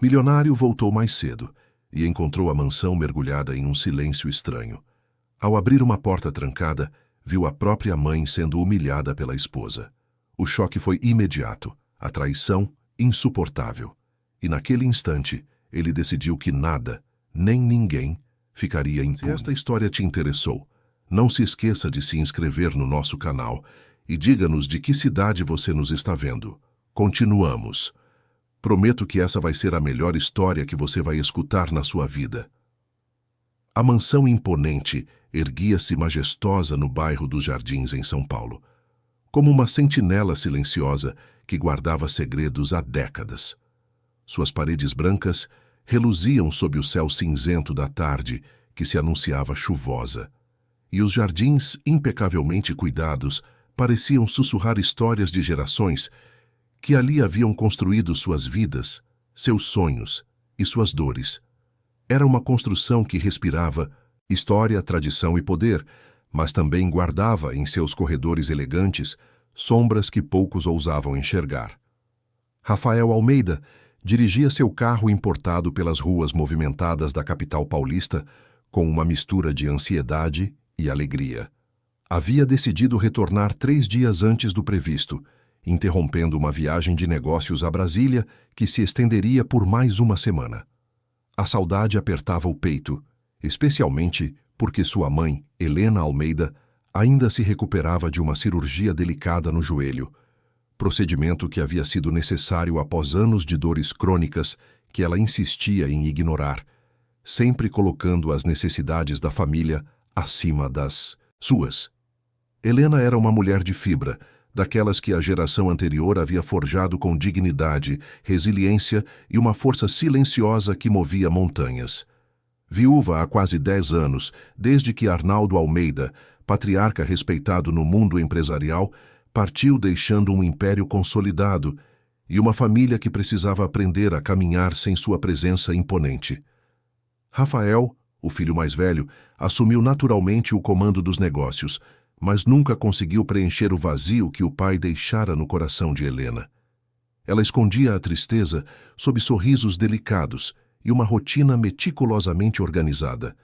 Milionário voltou mais cedo e encontrou a mansão mergulhada em um silêncio estranho. Ao abrir uma porta trancada, viu a própria mãe sendo humilhada pela esposa. O choque foi imediato, a traição insuportável. E naquele instante, ele decidiu que nada, nem ninguém, ficaria impune. Se esta história te interessou, não se esqueça de se inscrever no nosso canal e diga-nos de que cidade você nos está vendo. Continuamos. Prometo que essa vai ser a melhor história que você vai escutar na sua vida. A mansão imponente erguia-se majestosa no bairro dos Jardins, em São Paulo, como uma sentinela silenciosa que guardava segredos há décadas. Suas paredes brancas reluziam sob o céu cinzento da tarde que se anunciava chuvosa, e os jardins impecavelmente cuidados pareciam sussurrar histórias de gerações que ali haviam construído suas vidas, seus sonhos e suas dores. Era uma construção que respirava história, tradição e poder, mas também guardava em seus corredores elegantes sombras que poucos ousavam enxergar. Rafael Almeida dirigia seu carro importado pelas ruas movimentadas da capital paulista com uma mistura de ansiedade e alegria. Havia decidido retornar 3 dias antes do previsto, interrompendo uma viagem de negócios a Brasília que se estenderia por mais uma semana. A saudade apertava o peito, especialmente porque sua mãe, Helena Almeida, ainda se recuperava de uma cirurgia delicada no joelho, procedimento que havia sido necessário após anos de dores crônicas que ela insistia em ignorar, sempre colocando as necessidades da família acima das suas. Helena era uma mulher de fibra, daquelas que a geração anterior havia forjado com dignidade, resiliência e uma força silenciosa que movia montanhas. Viúva há quase 10 anos, desde que Arnaldo Almeida, patriarca respeitado no mundo empresarial, partiu deixando um império consolidado e uma família que precisava aprender a caminhar sem sua presença imponente. Rafael, o filho mais velho, assumiu naturalmente o comando dos negócios, mas nunca conseguiu preencher o vazio que o pai deixara no coração de Helena. Ela escondia a tristeza sob sorrisos delicados e uma rotina meticulosamente organizada.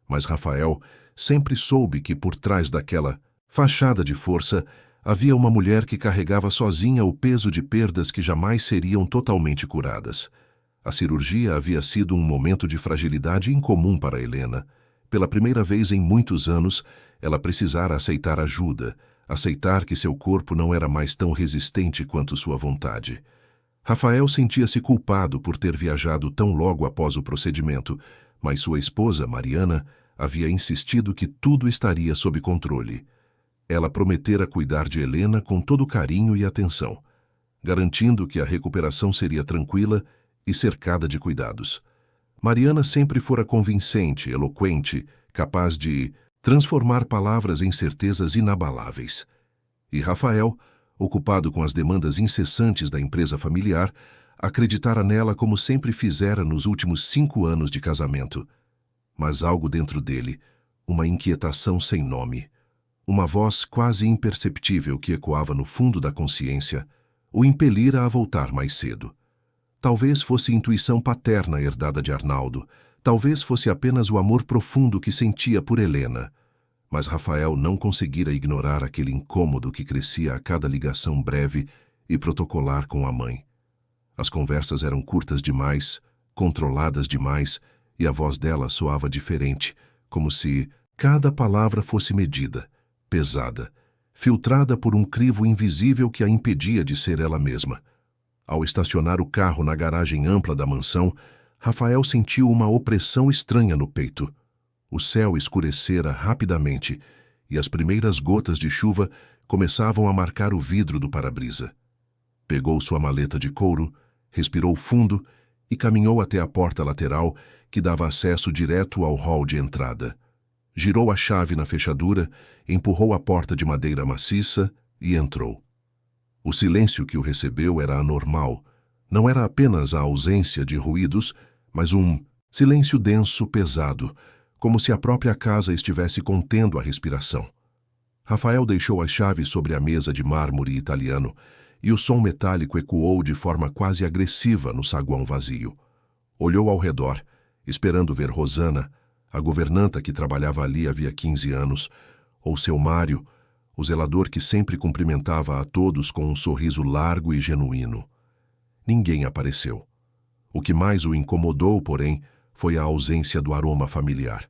Mas Rafael sempre soube que por trás daquela fachada de força havia uma mulher que carregava sozinha o peso de perdas que jamais seriam totalmente curadas. A cirurgia havia sido um momento de fragilidade incomum para Helena. Pela primeira vez em muitos anos, ela precisara aceitar ajuda, aceitar que seu corpo não era mais tão resistente quanto sua vontade. Rafael sentia-se culpado por ter viajado tão logo após o procedimento, mas sua esposa, Mariana, havia insistido que tudo estaria sob controle. Ela prometera cuidar de Helena com todo carinho e atenção, garantindo que a recuperação seria tranquila e cercada de cuidados. Mariana sempre fora convincente, eloquente, capaz de transformar palavras em certezas inabaláveis. E Rafael, ocupado com as demandas incessantes da empresa familiar, acreditara nela como sempre fizera nos últimos 5 anos de casamento. Mas algo dentro dele, uma inquietação sem nome, uma voz quase imperceptível que ecoava no fundo da consciência, o impelira a voltar mais cedo. Talvez fosse intuição paterna herdada de Arnaldo, talvez fosse apenas o amor profundo que sentia por Helena. Mas Rafael não conseguira ignorar aquele incômodo que crescia a cada ligação breve e protocolar com a mãe. As conversas eram curtas demais, controladas demais, e a voz dela soava diferente, como se cada palavra fosse medida, pesada, filtrada por um crivo invisível que a impedia de ser ela mesma. Ao estacionar o carro na garagem ampla da mansão, Rafael sentiu uma opressão estranha no peito. O céu escurecera rapidamente e as primeiras gotas de chuva começavam a marcar o vidro do para-brisa. Pegou sua maleta de couro, respirou fundo e caminhou até a porta lateral que dava acesso direto ao hall de entrada. Girou a chave na fechadura, empurrou a porta de madeira maciça e entrou. O silêncio que o recebeu era anormal. Não era apenas a ausência de ruídos, mas um silêncio denso, pesado, como se a própria casa estivesse contendo a respiração. Rafael deixou as chaves sobre a mesa de mármore italiano e o som metálico ecoou de forma quase agressiva no saguão vazio. Olhou ao redor, esperando ver Rosana, a governanta que trabalhava ali havia 15 anos, ou seu Mário, o zelador que sempre cumprimentava a todos com um sorriso largo e genuíno. Ninguém apareceu. O que mais o incomodou, porém, foi a ausência do aroma familiar.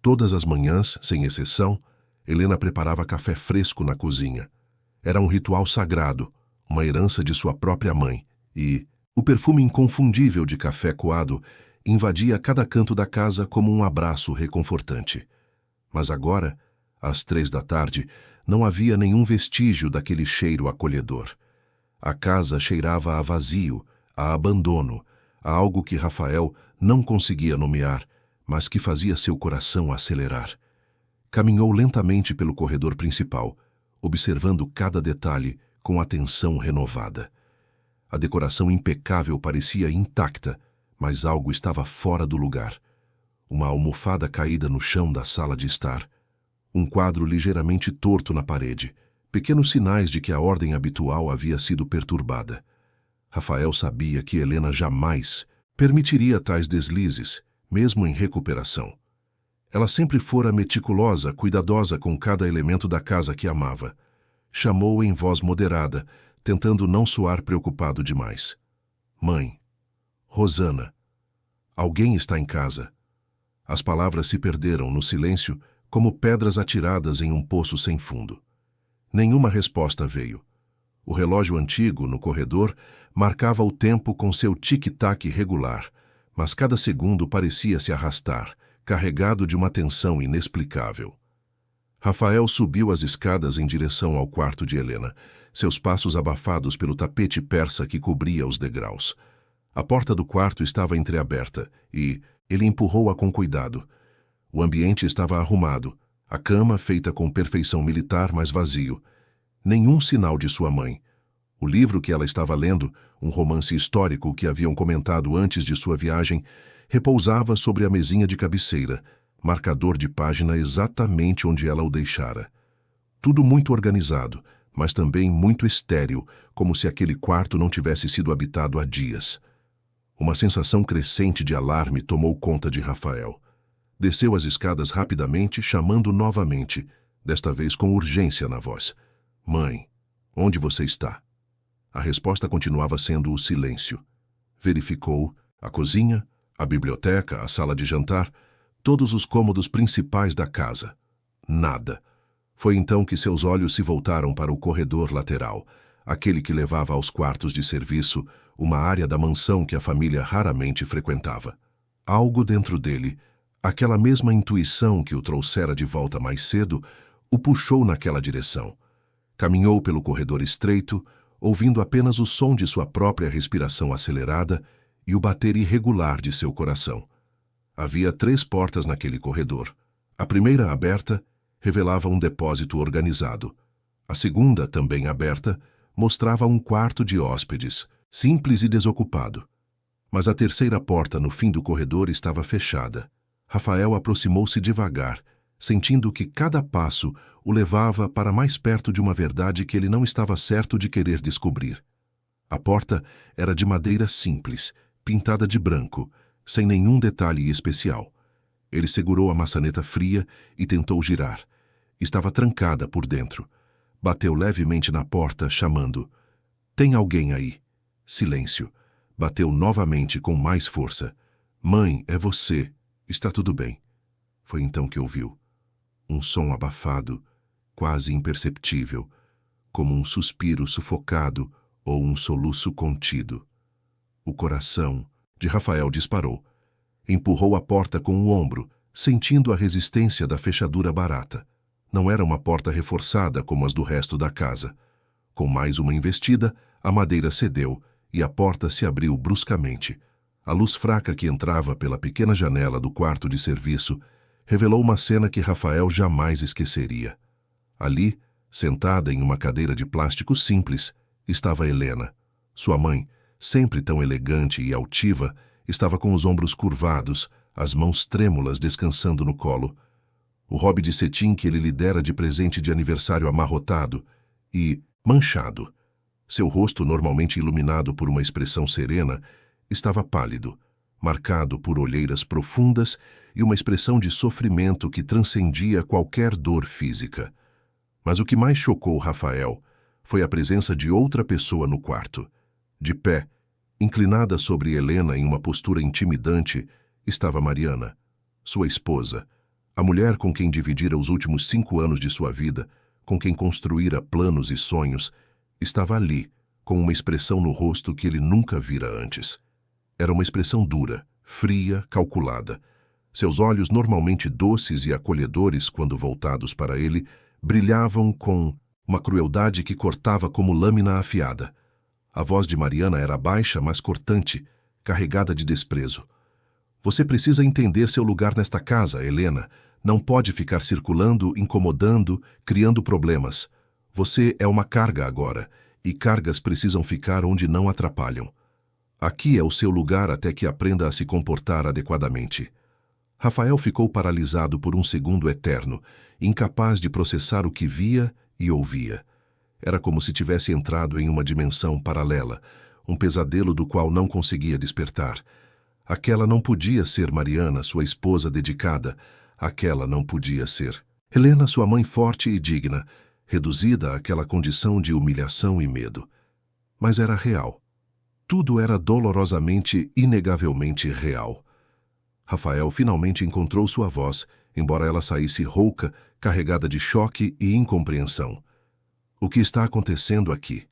Todas as manhãs, sem exceção, Helena preparava café fresco na cozinha. Era um ritual sagrado, uma herança de sua própria mãe, e o perfume inconfundível de café coado invadia cada canto da casa como um abraço reconfortante. Mas agora, às 3 da tarde, não havia nenhum vestígio daquele cheiro acolhedor. A casa cheirava a vazio, a abandono, a algo que Rafael não conseguia nomear, mas que fazia seu coração acelerar. Caminhou lentamente pelo corredor principal, observando cada detalhe com atenção renovada. A decoração impecável parecia intacta, mas algo estava fora do lugar. Uma almofada caída no chão da sala de estar, um quadro ligeiramente torto na parede, pequenos sinais de que a ordem habitual havia sido perturbada. Rafael sabia que Helena jamais permitiria tais deslizes, mesmo em recuperação. Ela sempre fora meticulosa, cuidadosa com cada elemento da casa que amava. Chamou em voz moderada, tentando não soar preocupado demais. Mãe. Rosana. Alguém está em casa. As palavras se perderam no silêncio como pedras atiradas em um poço sem fundo. Nenhuma resposta veio. O relógio antigo, no corredor, marcava o tempo com seu tic-tac regular, mas cada segundo parecia se arrastar, carregado de uma tensão inexplicável. Rafael subiu as escadas em direção ao quarto de Helena, seus passos abafados pelo tapete persa que cobria os degraus. A porta do quarto estava entreaberta e ele empurrou-a com cuidado. O ambiente estava arrumado, a cama feita com perfeição militar, mas vazio. Nenhum sinal de sua mãe. O livro que ela estava lendo, um romance histórico que haviam comentado antes de sua viagem, repousava sobre a mesinha de cabeceira, marcador de página exatamente onde ela o deixara. Tudo muito organizado, mas também muito estéril, como se aquele quarto não tivesse sido habitado há dias. Uma sensação crescente de alarme tomou conta de Rafael. Desceu as escadas rapidamente, chamando novamente, desta vez com urgência na voz. Mãe, onde você está? A resposta continuava sendo o silêncio. Verificou a cozinha, a biblioteca, a sala de jantar, todos os cômodos principais da casa. Nada. Foi então que seus olhos se voltaram para o corredor lateral, aquele que levava aos quartos de serviço, uma área da mansão que a família raramente frequentava. Algo dentro dele, aquela mesma intuição que o trouxera de volta mais cedo, o puxou naquela direção. Caminhou pelo corredor estreito, ouvindo apenas o som de sua própria respiração acelerada e o bater irregular de seu coração. Havia 3 portas naquele corredor. A primeira, aberta, revelava um depósito organizado. A segunda, também aberta, mostrava um quarto de hóspedes, simples e desocupado. Mas a terceira porta no fim do corredor estava fechada. Rafael aproximou-se devagar, sentindo que cada passo o levava para mais perto de uma verdade que ele não estava certo de querer descobrir. A porta era de madeira simples, pintada de branco, sem nenhum detalhe especial. Ele segurou a maçaneta fria e tentou girar. Estava trancada por dentro. Bateu levemente na porta, chamando. Tem alguém aí? Silêncio. Bateu novamente com mais força. Mãe, é você. Está tudo bem. Foi então que ouviu. Um som abafado, quase imperceptível, como um suspiro sufocado ou um soluço contido. O coração de Rafael disparou. Empurrou a porta com o ombro, sentindo a resistência da fechadura barata. Não era uma porta reforçada como as do resto da casa. Com mais uma investida, a madeira cedeu e a porta se abriu bruscamente. A luz fraca que entrava pela pequena janela do quarto de serviço revelou uma cena que Rafael jamais esqueceria. Ali, sentada em uma cadeira de plástico simples, estava Helena. Sua mãe, sempre tão elegante e altiva, estava com os ombros curvados, as mãos trêmulas descansando no colo. O hobby de cetim que ele lhe dera de presente de aniversário amarrotado e manchado. Seu rosto, normalmente iluminado por uma expressão serena, estava pálido. marcado por olheiras profundas e uma expressão de sofrimento que transcendia qualquer dor física. Mas o que mais chocou Rafael foi a presença de outra pessoa no quarto. De pé, inclinada sobre Helena em uma postura intimidante, estava Mariana, sua esposa, a mulher com quem dividira os últimos 5 anos de sua vida, com quem construíra planos e sonhos, estava ali, com uma expressão no rosto que ele nunca vira antes. Era uma expressão dura, fria, calculada. Seus olhos, normalmente doces e acolhedores quando voltados para ele, brilhavam com uma crueldade que cortava como lâmina afiada. A voz de Mariana era baixa, mas cortante, carregada de desprezo. Você precisa entender seu lugar nesta casa, Helena. Não pode ficar circulando, incomodando, criando problemas. Você é uma carga agora, e cargas precisam ficar onde não atrapalham. Aqui é o seu lugar até que aprenda a se comportar adequadamente. Rafael ficou paralisado por um segundo eterno, incapaz de processar o que via e ouvia. Era como se tivesse entrado em uma dimensão paralela, um pesadelo do qual não conseguia despertar. Aquela não podia ser Mariana, sua esposa dedicada. Aquela não podia ser Helena, sua mãe forte e digna, reduzida àquela condição de humilhação e medo. Mas era real. Tudo era dolorosamente, inegavelmente real. Rafael finalmente encontrou sua voz, embora ela saísse rouca, carregada de choque e incompreensão. O que está acontecendo aqui?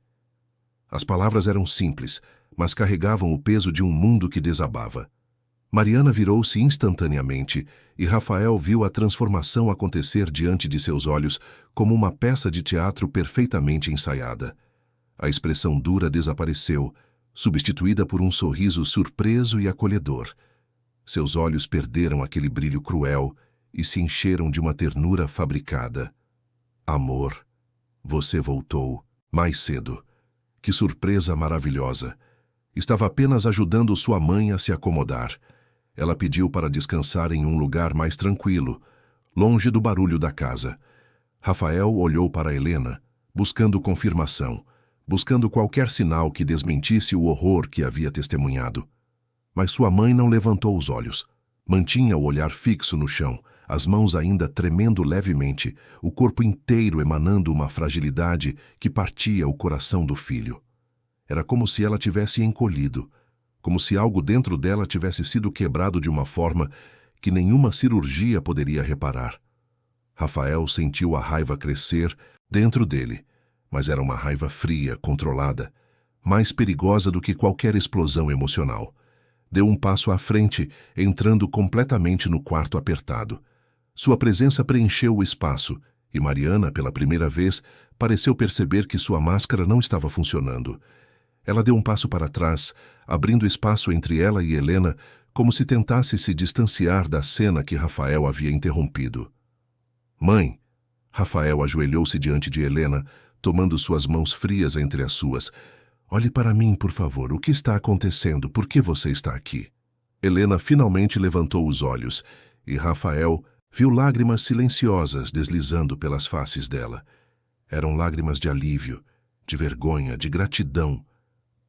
As palavras eram simples, mas carregavam o peso de um mundo que desabava. Mariana virou-se instantaneamente e Rafael viu a transformação acontecer diante de seus olhos como uma peça de teatro perfeitamente ensaiada. A expressão dura desapareceu, substituída por um sorriso surpreso e acolhedor. Seus olhos perderam aquele brilho cruel e se encheram de uma ternura fabricada. Amor, você voltou mais cedo. Que surpresa maravilhosa! Estava apenas ajudando sua mãe a se acomodar. Ela pediu para descansar em um lugar mais tranquilo, longe do barulho da casa. Rafael olhou para Helena, buscando confirmação, buscando qualquer sinal que desmentisse o horror que havia testemunhado. Mas sua mãe não levantou os olhos. Mantinha o olhar fixo no chão, as mãos ainda tremendo levemente, o corpo inteiro emanando uma fragilidade que partia o coração do filho. Era como se ela tivesse encolhido, como se algo dentro dela tivesse sido quebrado de uma forma que nenhuma cirurgia poderia reparar. Rafael sentiu a raiva crescer dentro dele, mas era uma raiva fria, controlada, mais perigosa do que qualquer explosão emocional. Deu um passo à frente, entrando completamente no quarto apertado. Sua presença preencheu o espaço, e Mariana, pela primeira vez, pareceu perceber que sua máscara não estava funcionando. Ela deu um passo para trás, abrindo espaço entre ela e Helena, como se tentasse se distanciar da cena que Rafael havia interrompido. Mãe! Rafael ajoelhou-se diante de Helena, tomando suas mãos frias entre as suas. Olhe para mim, por favor. O que está acontecendo? Por que você está aqui? Helena finalmente levantou os olhos, e Rafael viu lágrimas silenciosas deslizando pelas faces dela. Eram lágrimas de alívio, de vergonha, de gratidão,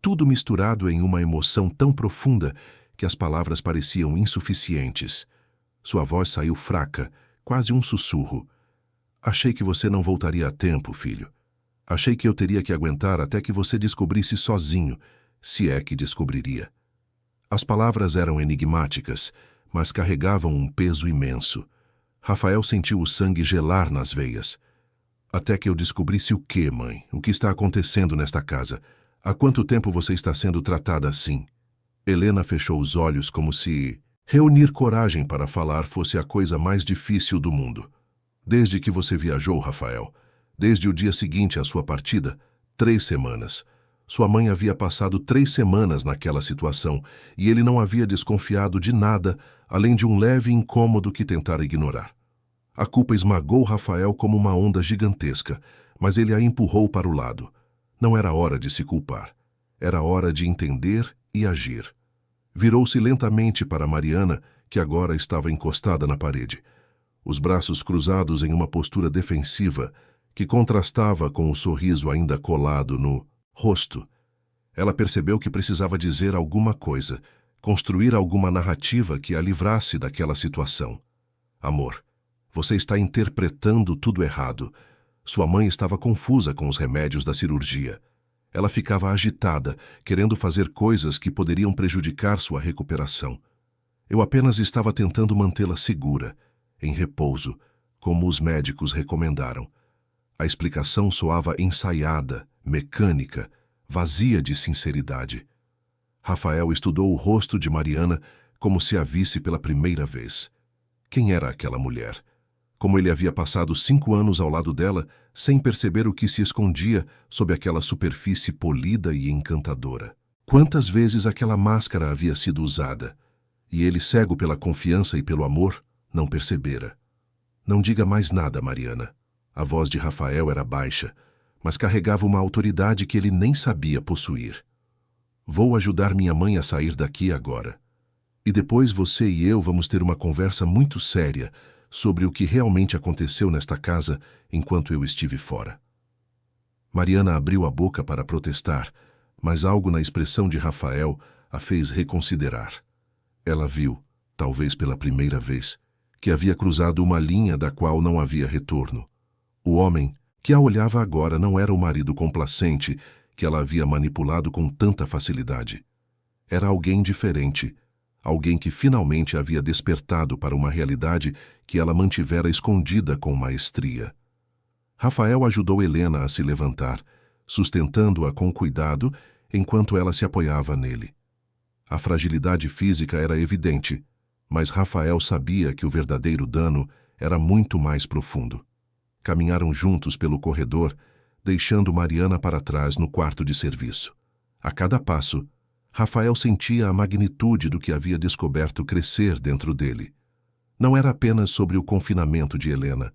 tudo misturado em uma emoção tão profunda que as palavras pareciam insuficientes. Sua voz saiu fraca, quase um sussurro. Achei que você não voltaria a tempo, filho. Achei que eu teria que aguentar até que você descobrisse sozinho, se é que descobriria. As palavras eram enigmáticas, mas carregavam um peso imenso. Rafael sentiu o sangue gelar nas veias. Até que eu descobrisse o quê, mãe? O que está acontecendo nesta casa? Há quanto tempo você está sendo tratada assim? Helena fechou os olhos como se reunir coragem para falar fosse a coisa mais difícil do mundo. Desde que você viajou, Rafael, desde o dia seguinte à sua partida, 3 semanas. Sua mãe havia passado 3 semanas naquela situação e ele não havia desconfiado de nada além de um leve incômodo que tentara ignorar. A culpa esmagou Rafael como uma onda gigantesca, mas ele a empurrou para o lado. Não era hora de se culpar. Era hora de entender e agir. Virou-se lentamente para Mariana, que agora estava encostada na parede, os braços cruzados em uma postura defensiva que contrastava com o sorriso ainda colado no rosto. Ela percebeu que precisava dizer alguma coisa, construir alguma narrativa que a livrasse daquela situação. Amor, você está interpretando tudo errado. Sua mãe estava confusa com os remédios da cirurgia. Ela ficava agitada, querendo fazer coisas que poderiam prejudicar sua recuperação. Eu apenas estava tentando mantê-la segura, em repouso, como os médicos recomendaram. A explicação soava ensaiada, mecânica, vazia de sinceridade. Rafael estudou o rosto de Mariana como se a visse pela primeira vez. Quem era aquela mulher? Como ele havia passado 5 anos ao lado dela, sem perceber o que se escondia sob aquela superfície polida e encantadora. Quantas vezes aquela máscara havia sido usada? E ele, cego pela confiança e pelo amor, não percebera. Não diga mais nada, Mariana. A voz de Rafael era baixa, mas carregava uma autoridade que ele nem sabia possuir. Vou ajudar minha mãe a sair daqui agora. E depois você e eu vamos ter uma conversa muito séria sobre o que realmente aconteceu nesta casa enquanto eu estive fora. Mariana abriu a boca para protestar, mas algo na expressão de Rafael a fez reconsiderar. Ela viu, talvez pela primeira vez, que havia cruzado uma linha da qual não havia retorno. O homem, que a olhava agora, não era o marido complacente que ela havia manipulado com tanta facilidade. Era alguém diferente, alguém que finalmente havia despertado para uma realidade que ela mantivera escondida com maestria. Rafael ajudou Helena a se levantar, sustentando-a com cuidado enquanto ela se apoiava nele. A fragilidade física era evidente, mas Rafael sabia que o verdadeiro dano era muito mais profundo. Caminharam juntos pelo corredor, deixando Mariana para trás no quarto de serviço. A cada passo, Rafael sentia a magnitude do que havia descoberto crescer dentro dele. Não era apenas sobre o confinamento de Helena.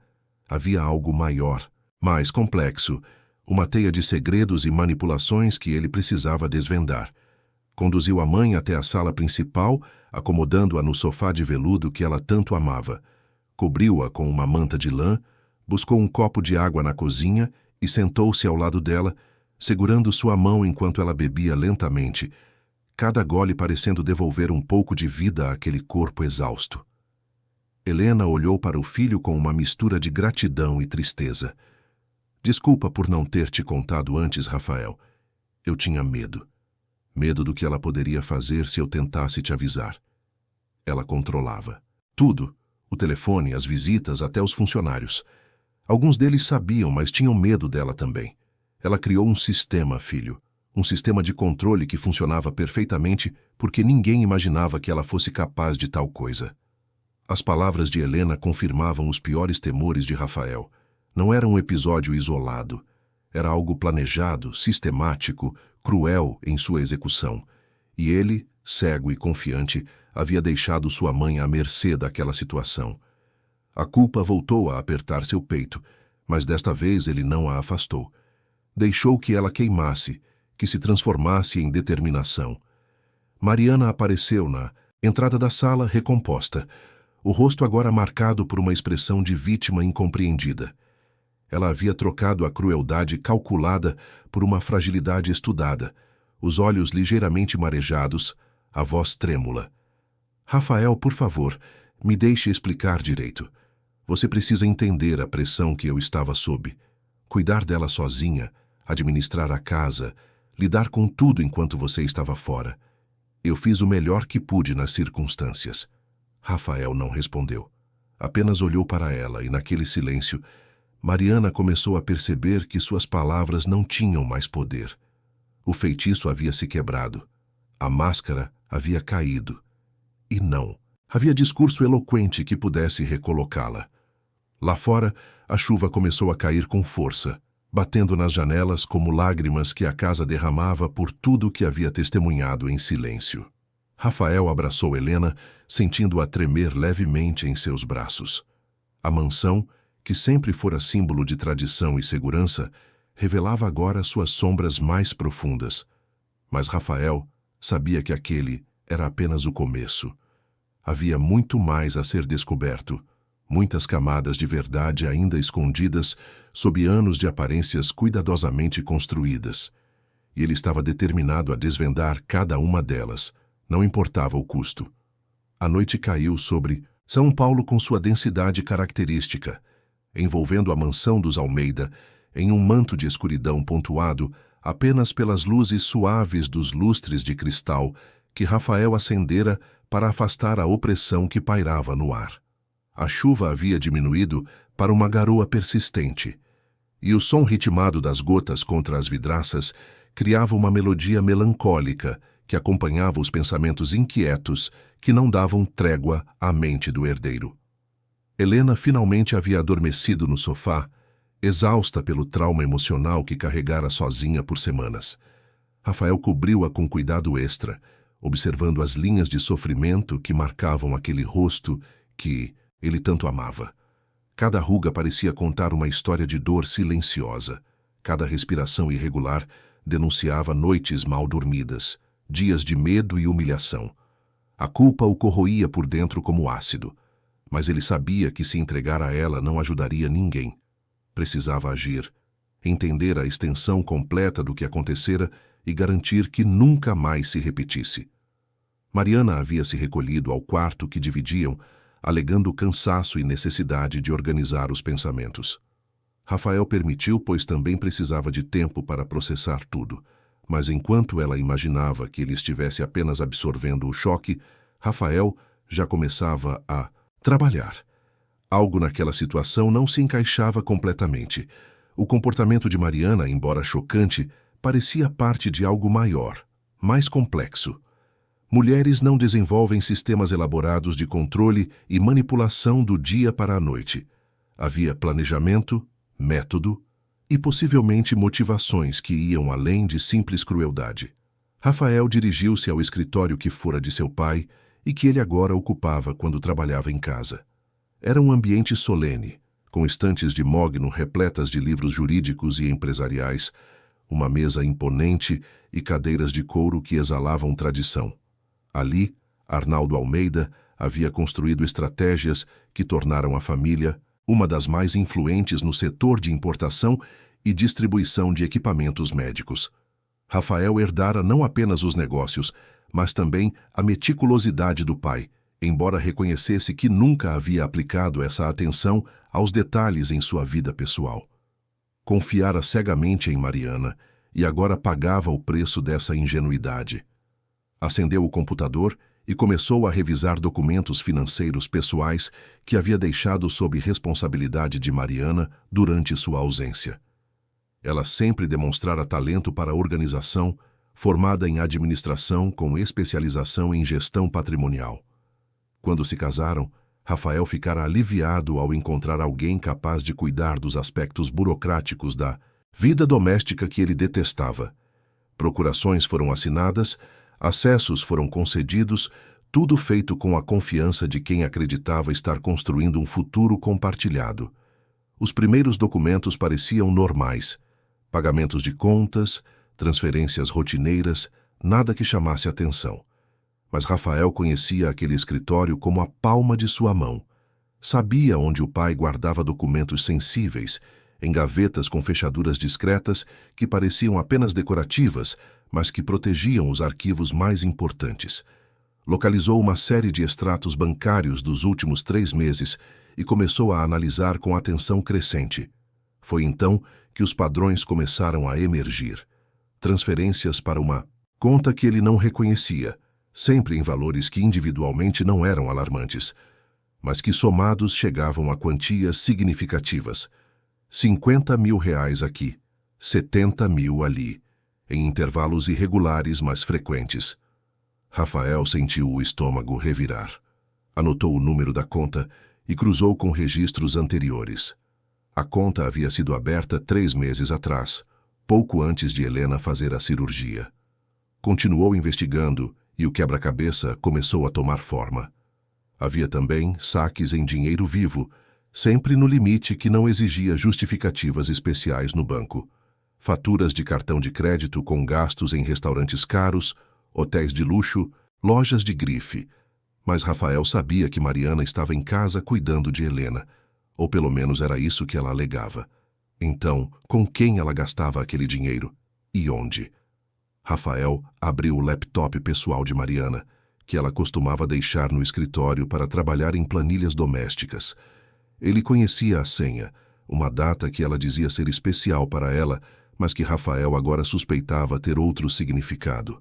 Havia algo maior, mais complexo, uma teia de segredos e manipulações que ele precisava desvendar. Conduziu a mãe até a sala principal, acomodando-a no sofá de veludo que ela tanto amava. Cobriu-a com uma manta de lã, buscou um copo de água na cozinha e sentou-se ao lado dela, segurando sua mão enquanto ela bebia lentamente, cada gole parecendo devolver um pouco de vida àquele corpo exausto. Helena olhou para o filho com uma mistura de gratidão e tristeza. Desculpa por não ter te contado antes, Rafael. Eu tinha medo. Medo do que ela poderia fazer se eu tentasse te avisar. Ela controlava. Tudo. O telefone, as visitas, até os funcionários. Alguns deles sabiam, mas tinham medo dela também. Ela criou um sistema, filho. Um sistema de controle que funcionava perfeitamente porque ninguém imaginava que ela fosse capaz de tal coisa. As palavras de Helena confirmavam os piores temores de Rafael. Não era um episódio isolado. Era algo planejado, sistemático, cruel em sua execução. E ele, cego e confiante, havia deixado sua mãe à mercê daquela situação. A culpa voltou a apertar seu peito, mas desta vez ele não a afastou. Deixou que ela queimasse, que se transformasse em determinação. Mariana apareceu na entrada da sala recomposta, o rosto agora marcado por uma expressão de vítima incompreendida. Ela havia trocado a crueldade calculada por uma fragilidade estudada, os olhos ligeiramente marejados, a voz trêmula. Rafael, por favor, me deixe explicar direito. Você precisa entender a pressão que eu estava sob. Cuidar dela sozinha, administrar a casa, lidar com tudo enquanto você estava fora. Eu fiz o melhor que pude nas circunstâncias. Rafael não respondeu. Apenas olhou para ela e, naquele silêncio, Mariana começou a perceber que suas palavras não tinham mais poder. O feitiço havia se quebrado. A máscara havia caído. E não havia discurso eloquente que pudesse recolocá-la. Lá fora, a chuva começou a cair com força, batendo nas janelas como lágrimas que a casa derramava por tudo que havia testemunhado em silêncio. Rafael abraçou Helena, sentindo-a tremer levemente em seus braços. A mansão, que sempre fora símbolo de tradição e segurança, revelava agora suas sombras mais profundas. Mas Rafael sabia que aquele era apenas o começo. Havia muito mais a ser descoberto, muitas camadas de verdade ainda escondidas sob anos de aparências cuidadosamente construídas. E ele estava determinado a desvendar cada uma delas, Não importava o custo. A noite caiu sobre São Paulo com sua densidade característica, envolvendo a mansão dos Almeida em um manto de escuridão pontuado apenas pelas luzes suaves dos lustres de cristal que Rafael acendera para afastar a opressão que pairava no ar. A chuva havia diminuído para uma garoa persistente, e o som ritmado das gotas contra as vidraças criava uma melodia melancólica que acompanhava os pensamentos inquietos que não davam trégua à mente do herdeiro. Helena finalmente havia adormecido no sofá, exausta pelo trauma emocional que carregara sozinha por semanas. Rafael cobriu-a com cuidado extra, observando as linhas de sofrimento que marcavam aquele rosto que ele tanto amava. Cada ruga parecia contar uma história de dor silenciosa. Cada respiração irregular denunciava noites mal dormidas, dias de medo e humilhação. A culpa o corroía por dentro como ácido, mas ele sabia que se entregar a ela não ajudaria ninguém. Precisava agir, entender a extensão completa do que acontecera e garantir que nunca mais se repetisse. Mariana havia se recolhido ao quarto que dividiam, alegando cansaço e necessidade de organizar os pensamentos. Rafael permitiu, pois também precisava de tempo para processar tudo, mas enquanto ela imaginava que ele estivesse apenas absorvendo o choque, Rafael já começava a trabalhar. Algo naquela situação não se encaixava completamente. O comportamento de Mariana, embora chocante, parecia parte de algo maior, mais complexo. Mulheres não desenvolvem sistemas elaborados de controle e manipulação do dia para a noite. Havia planejamento, método e possivelmente motivações que iam além de simples crueldade. Rafael dirigiu-se ao escritório que fora de seu pai e que ele agora ocupava quando trabalhava em casa. Era um ambiente solene, com estantes de mogno repletas de livros jurídicos e empresariais, uma mesa imponente e cadeiras de couro que exalavam tradição. Ali, Arnaldo Almeida havia construído estratégias que tornaram a família uma das mais influentes no setor de importação e distribuição de equipamentos médicos. Rafael herdara não apenas os negócios, mas também a meticulosidade do pai, embora reconhecesse que nunca havia aplicado essa atenção aos detalhes em sua vida pessoal. Confiara cegamente em Mariana e agora pagava o preço dessa ingenuidade. Acendeu o computador e começou a revisar documentos financeiros pessoais que havia deixado sob responsabilidade de Mariana durante sua ausência. Ela sempre demonstrara talento para a organização, formada em administração com especialização em gestão patrimonial. Quando se casaram, Rafael ficara aliviado ao encontrar alguém capaz de cuidar dos aspectos burocráticos da vida doméstica que ele detestava. Procurações foram assinadas, acessos foram concedidos, tudo feito com a confiança de quem acreditava estar construindo um futuro compartilhado. Os primeiros documentos pareciam normais. Pagamentos de contas, transferências rotineiras, nada que chamasse atenção. Mas Rafael conhecia aquele escritório como a palma de sua mão. Sabia onde o pai guardava documentos sensíveis, em gavetas com fechaduras discretas que pareciam apenas decorativas, mas que protegiam os arquivos mais importantes. Localizou uma série de extratos bancários dos últimos 3 meses e começou a analisar com atenção crescente. Foi então que os padrões começaram a emergir. Transferências para uma conta que ele não reconhecia, sempre em valores que individualmente não eram alarmantes, mas que somados chegavam a quantias significativas. 50 mil reais aqui, 70 mil ali, em intervalos irregulares mas frequentes. Rafael sentiu o estômago revirar. Anotou o número da conta e cruzou com registros anteriores. A conta havia sido aberta 3 meses atrás, pouco antes de Helena fazer a cirurgia. Continuou investigando e o quebra-cabeça começou a tomar forma. Havia também saques em dinheiro vivo, sempre no limite que não exigia justificativas especiais no banco. Faturas de cartão de crédito com gastos em restaurantes caros, hotéis de luxo, lojas de grife. Mas Rafael sabia que Mariana estava em casa cuidando de Helena, ou pelo menos era isso que ela alegava. Então, com quem ela gastava aquele dinheiro? E onde? Rafael abriu o laptop pessoal de Mariana que ela costumava deixar no escritório para trabalhar em planilhas domésticas. Ele conhecia a senha, uma data que ela dizia ser especial para ela, mas que Rafael agora suspeitava ter outro significado.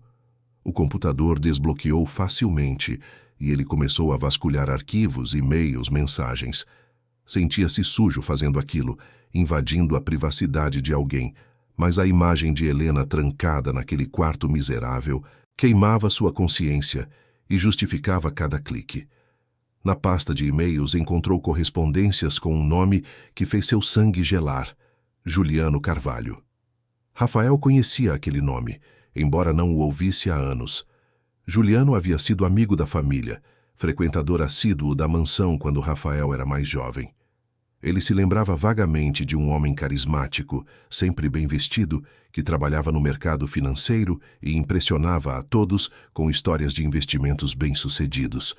O computador desbloqueou facilmente e ele começou a vasculhar arquivos, e-mails, mensagens. Sentia-se sujo fazendo aquilo, invadindo a privacidade de alguém, mas a imagem de Helena trancada naquele quarto miserável queimava sua consciência e justificava cada clique. Na pasta de e-mails encontrou correspondências com um nome que fez seu sangue gelar: Juliano Carvalho. Rafael conhecia aquele nome, embora não o ouvisse há anos. Juliano havia sido amigo da família, frequentador assíduo da mansão quando Rafael era mais jovem. Ele se lembrava vagamente de um homem carismático, sempre bem vestido, que trabalhava no mercado financeiro e impressionava a todos com histórias de investimentos bem-sucedidos.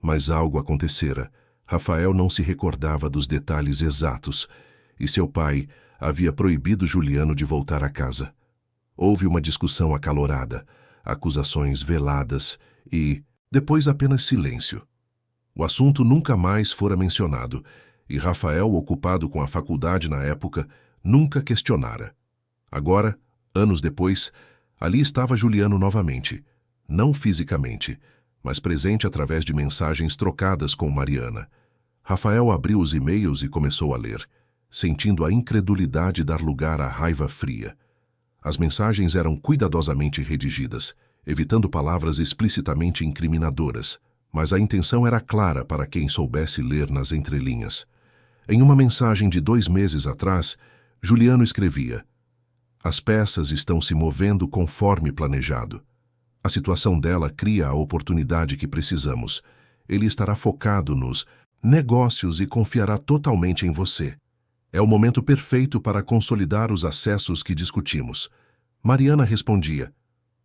Mas algo acontecera. Rafael não se recordava dos detalhes exatos, e seu pai havia proibido Juliano de voltar a casa. Houve uma discussão acalorada, acusações veladas e, depois, apenas silêncio. O assunto nunca mais fora mencionado, e Rafael, ocupado com a faculdade na época, nunca questionara. Agora, anos depois, ali estava Juliano novamente, não fisicamente, mas presente através de mensagens trocadas com Mariana. Rafael abriu os e-mails e começou a ler, sentindo a incredulidade dar lugar à raiva fria. As mensagens eram cuidadosamente redigidas, evitando palavras explicitamente incriminadoras, mas a intenção era clara para quem soubesse ler nas entrelinhas. Em uma mensagem de 2 meses atrás, Juliano escrevia: "As peças estão se movendo conforme planejado. A situação dela cria a oportunidade que precisamos. Ele estará focado nos negócios e confiará totalmente em você. É o momento perfeito para consolidar os acessos que discutimos." Mariana respondia: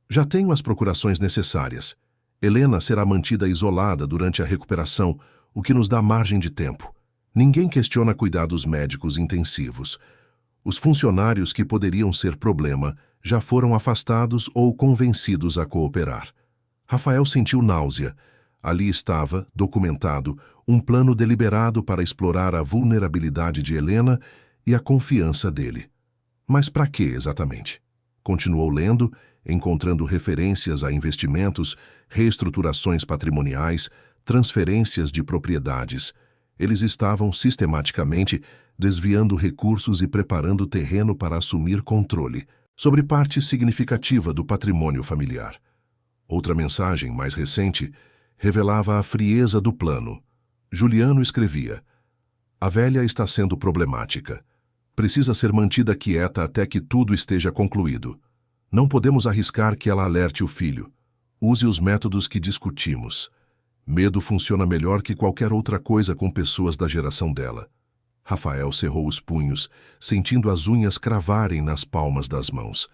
"Já tenho as procurações necessárias. Helena será mantida isolada durante a recuperação, o que nos dá margem de tempo. Ninguém questiona cuidados médicos intensivos. Os funcionários que poderiam ser problema já foram afastados ou convencidos a cooperar." Rafael sentiu náusea. Ali estava, documentado, um plano deliberado para explorar a vulnerabilidade de Helena e a confiança dele. Mas para quê exatamente? Continuou lendo, encontrando referências a investimentos, reestruturações patrimoniais, transferências de propriedades. Eles estavam sistematicamente desviando recursos e preparando terreno para assumir controle sobre parte significativa do patrimônio familiar. Outra mensagem, mais recente, revelava a frieza do plano. Juliano escrevia: "A velha está sendo problemática. Precisa ser mantida quieta até que tudo esteja concluído. Não podemos arriscar que ela alerte o filho. Use os métodos que discutimos. Medo funciona melhor que qualquer outra coisa com pessoas da geração dela." Rafael cerrou os punhos, sentindo as unhas cravarem nas palmas das mãos.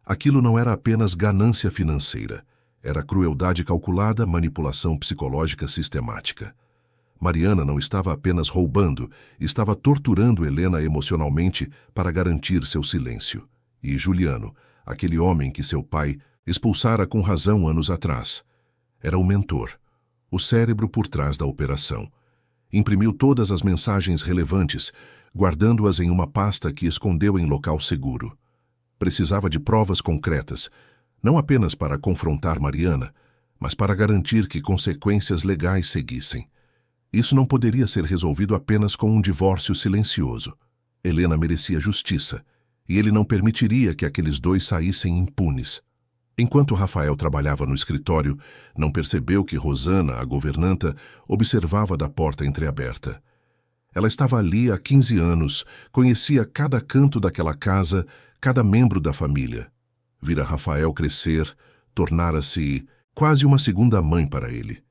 Aquilo não era apenas ganância financeira. Era crueldade calculada, manipulação psicológica sistemática. Mariana não estava apenas roubando, estava torturando Helena emocionalmente para garantir seu silêncio. E Juliano, aquele homem que seu pai expulsara com razão anos atrás, era o mentor, o cérebro por trás da operação. Imprimiu todas as mensagens relevantes, guardando-as em uma pasta que escondeu em local seguro. Precisava de provas concretas, não apenas para confrontar Mariana, mas para garantir que consequências legais seguissem. Isso não poderia ser resolvido apenas com um divórcio silencioso. Helena merecia justiça, e ele não permitiria que aqueles dois saíssem impunes. Enquanto Rafael trabalhava no escritório, não percebeu que Rosana, a governanta, observava da porta entreaberta. Ela estava ali há 15 anos, conhecia cada canto daquela casa, cada membro da família. Vira Rafael crescer, tornara-se quase uma segunda mãe para ele.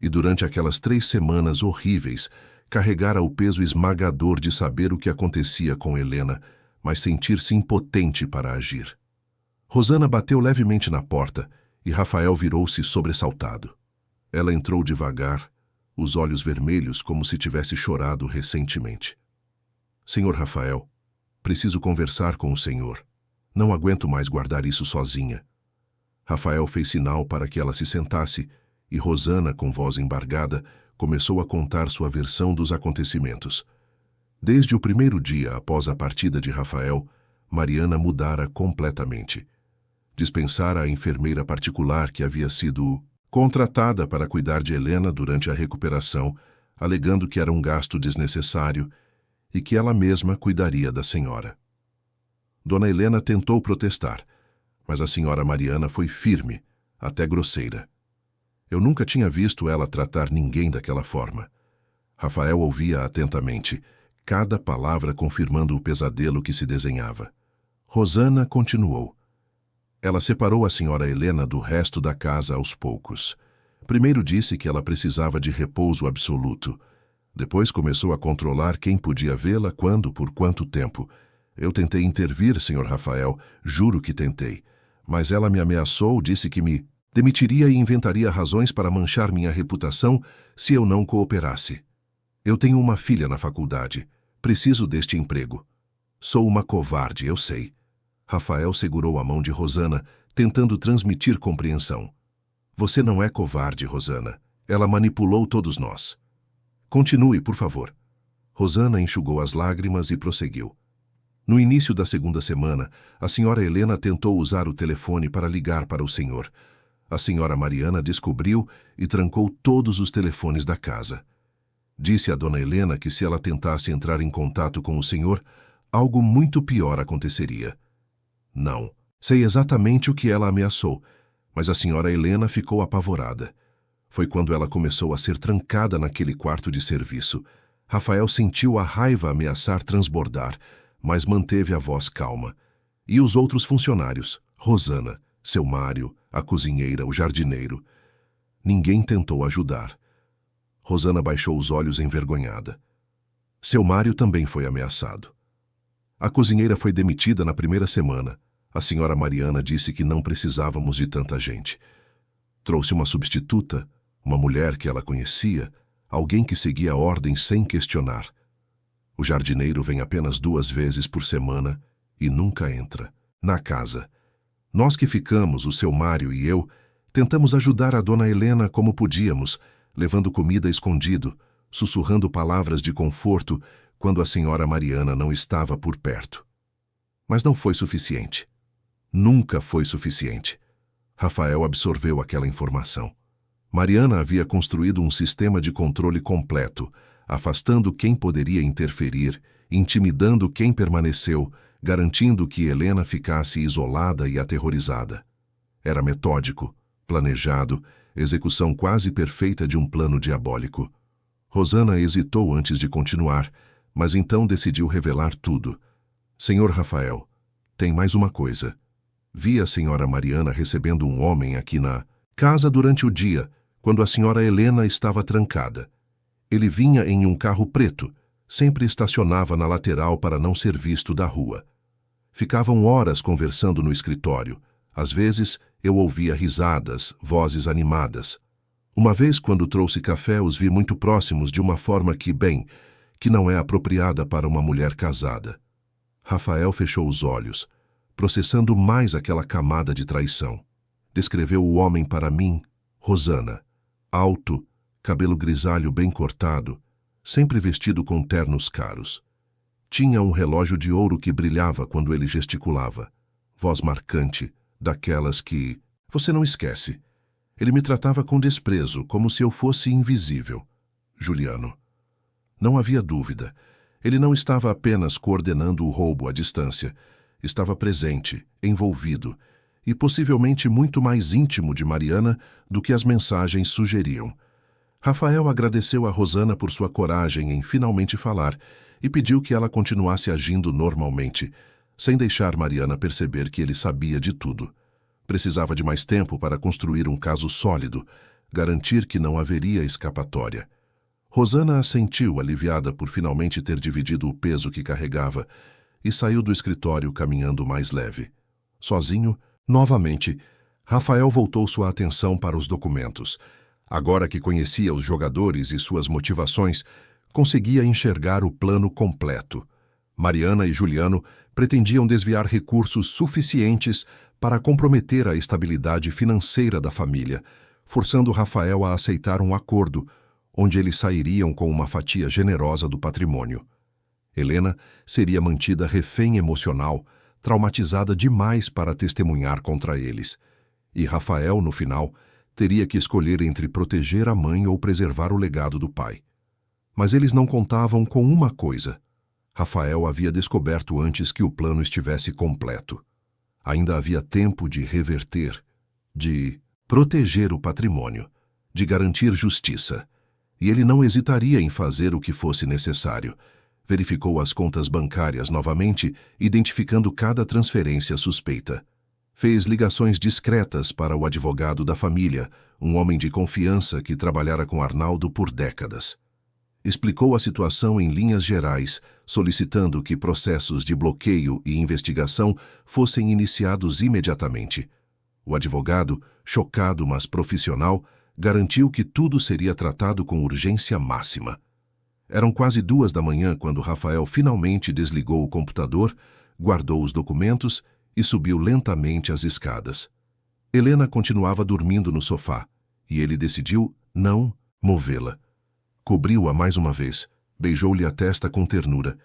E durante aquelas 3 semanas horríveis, carregara o peso esmagador de saber o que acontecia com Helena, mas sentir-se impotente para agir. Rosana bateu levemente na porta e Rafael virou-se sobressaltado. Ela entrou devagar, os olhos vermelhos como se tivesse chorado recentemente. "Senhor Rafael, preciso conversar com o senhor. Não aguento mais guardar isso sozinha." Rafael fez sinal para que ela se sentasse e Rosana, com voz embargada, começou a contar sua versão dos acontecimentos. Desde o primeiro dia após a partida de Rafael, Mariana mudara completamente. Dispensara a enfermeira particular que havia sido contratada para cuidar de Helena durante a recuperação, alegando que era um gasto desnecessário e que ela mesma cuidaria da senhora. Dona Helena tentou protestar, mas a senhora Mariana foi firme, até grosseira. Eu nunca tinha visto ela tratar ninguém daquela forma. Rafael ouvia atentamente, cada palavra confirmando o pesadelo que se desenhava. Rosana continuou. Ela separou a senhora Helena do resto da casa aos poucos. Primeiro disse que ela precisava de repouso absoluto. Depois começou a controlar quem podia vê-la, quando, por quanto tempo. Eu tentei intervir, senhor Rafael, juro que tentei. Mas ela me ameaçou, disse que me demitiria e inventaria razões para manchar minha reputação se eu não cooperasse. Eu tenho uma filha na faculdade. Preciso deste emprego. Sou uma covarde, eu sei. Rafael segurou a mão de Rosana, tentando transmitir compreensão. Você não é covarde, Rosana. Ela manipulou todos nós. Continue, por favor. Rosana enxugou as lágrimas e prosseguiu. No início da segunda semana, a senhora Helena tentou usar o telefone para ligar para o senhor. A senhora Mariana descobriu e trancou todos os telefones da casa. Disse a dona Helena que se ela tentasse entrar em contato com o senhor, algo muito pior aconteceria. Não, sei exatamente o que ela ameaçou, mas a senhora Helena ficou apavorada. Foi quando ela começou a ser trancada naquele quarto de serviço. Rafael sentiu a raiva ameaçar transbordar, mas manteve a voz calma. E os outros funcionários, Rosana, seu Mário, a cozinheira, o jardineiro. Ninguém tentou ajudar. Rosana baixou os olhos envergonhada. Seu Mário também foi ameaçado. A cozinheira foi demitida na primeira semana. A senhora Mariana disse que não precisávamos de tanta gente. Trouxe uma substituta, uma mulher que ela conhecia, alguém que seguia ordens sem questionar. O jardineiro vem apenas 2 vezes por semana e nunca entra na casa. Nós que ficamos, o seu Mário e eu, tentamos ajudar a dona Helena como podíamos, levando comida escondido, sussurrando palavras de conforto quando a senhora Mariana não estava por perto. Mas não foi suficiente. Nunca foi suficiente. Rafael absorveu aquela informação. Mariana havia construído um sistema de controle completo, afastando quem poderia interferir, intimidando quem permaneceu, garantindo que Helena ficasse isolada e aterrorizada. Era metódico, planejado, execução quase perfeita de um plano diabólico. Rosana hesitou antes de continuar, mas então decidiu revelar tudo. Senhor Rafael, tem mais uma coisa. Vi a senhora Mariana recebendo um homem aqui na casa durante o dia, quando a senhora Helena estava trancada. Ele vinha em um carro preto, sempre estacionava na lateral para não ser visto da rua. Ficavam horas conversando no escritório. Às vezes, eu ouvia risadas, vozes animadas. Uma vez, quando trouxe café, os vi muito próximos de uma forma que não é apropriada para uma mulher casada. Rafael fechou os olhos, processando mais aquela camada de traição. Descreveu o homem para mim, Rosana. Alto, cabelo grisalho bem cortado, sempre vestido com ternos caros. Tinha um relógio de ouro que brilhava quando ele gesticulava. Voz marcante, daquelas que você não esquece. Ele me tratava com desprezo, como se eu fosse invisível. Juliano. Não havia dúvida. Ele não estava apenas coordenando o roubo à distância. Estava presente, envolvido, e possivelmente muito mais íntimo de Mariana do que as mensagens sugeriam. Rafael agradeceu a Rosana por sua coragem em finalmente falar e pediu que ela continuasse agindo normalmente, sem deixar Mariana perceber que ele sabia de tudo. Precisava de mais tempo para construir um caso sólido, garantir que não haveria escapatória. Rosana assentiu, aliviada por finalmente ter dividido o peso que carregava, e saiu do escritório caminhando mais leve. Sozinho, novamente, Rafael voltou sua atenção para os documentos. Agora que conhecia os jogadores e suas motivações, conseguia enxergar o plano completo. Mariana e Juliano pretendiam desviar recursos suficientes para comprometer a estabilidade financeira da família, forçando Rafael a aceitar um acordo, onde eles sairiam com uma fatia generosa do patrimônio. Helena seria mantida refém emocional, traumatizada demais para testemunhar contra eles. E Rafael, no final, teria que escolher entre proteger a mãe ou preservar o legado do pai. Mas eles não contavam com uma coisa. Rafael havia descoberto antes que o plano estivesse completo. Ainda havia tempo de reverter, de proteger o patrimônio, de garantir justiça. E ele não hesitaria em fazer o que fosse necessário. Verificou as contas bancárias novamente, identificando cada transferência suspeita. Fez ligações discretas para o advogado da família, um homem de confiança que trabalhara com Arnaldo por décadas. Explicou a situação em linhas gerais, solicitando que processos de bloqueio e investigação fossem iniciados imediatamente. O advogado, chocado mas profissional, garantiu que tudo seria tratado com urgência máxima. Eram quase 2 da manhã quando Rafael finalmente desligou o computador, guardou os documentos e subiu lentamente as escadas. Helena continuava dormindo no sofá, e ele decidiu não movê-la. Cobriu-a mais uma vez, beijou-lhe a testa com ternura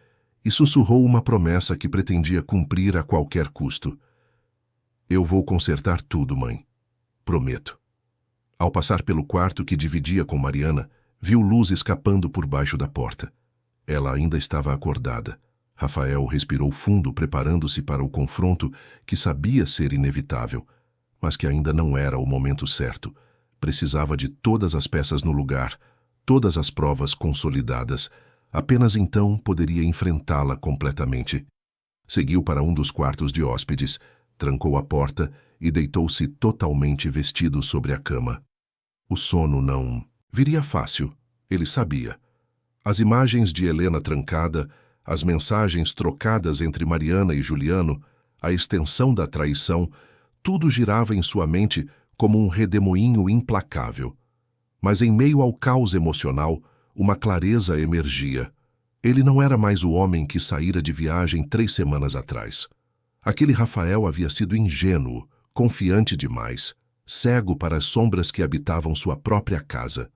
e sussurrou uma promessa que pretendia cumprir a qualquer custo. Eu vou consertar tudo, mãe. Prometo. Ao passar pelo quarto que dividia com Mariana, viu luz escapando por baixo da porta. Ela ainda estava acordada. Rafael respirou fundo, preparando-se para o confronto que sabia ser inevitável, mas que ainda não era o momento certo. Precisava de todas as peças no lugar, todas as provas consolidadas. Apenas então poderia enfrentá-la completamente. Seguiu para um dos quartos de hóspedes, trancou a porta e deitou-se totalmente vestido sobre a cama. O sono não viria fácil, ele sabia. As imagens de Helena trancada, as mensagens trocadas entre Mariana e Juliano, a extensão da traição, tudo girava em sua mente como um redemoinho implacável. Mas em meio ao caos emocional, uma clareza emergia. Ele não era mais o homem que saíra de viagem 3 semanas atrás. Aquele Rafael havia sido ingênuo, confiante demais, cego para as sombras que habitavam sua própria casa.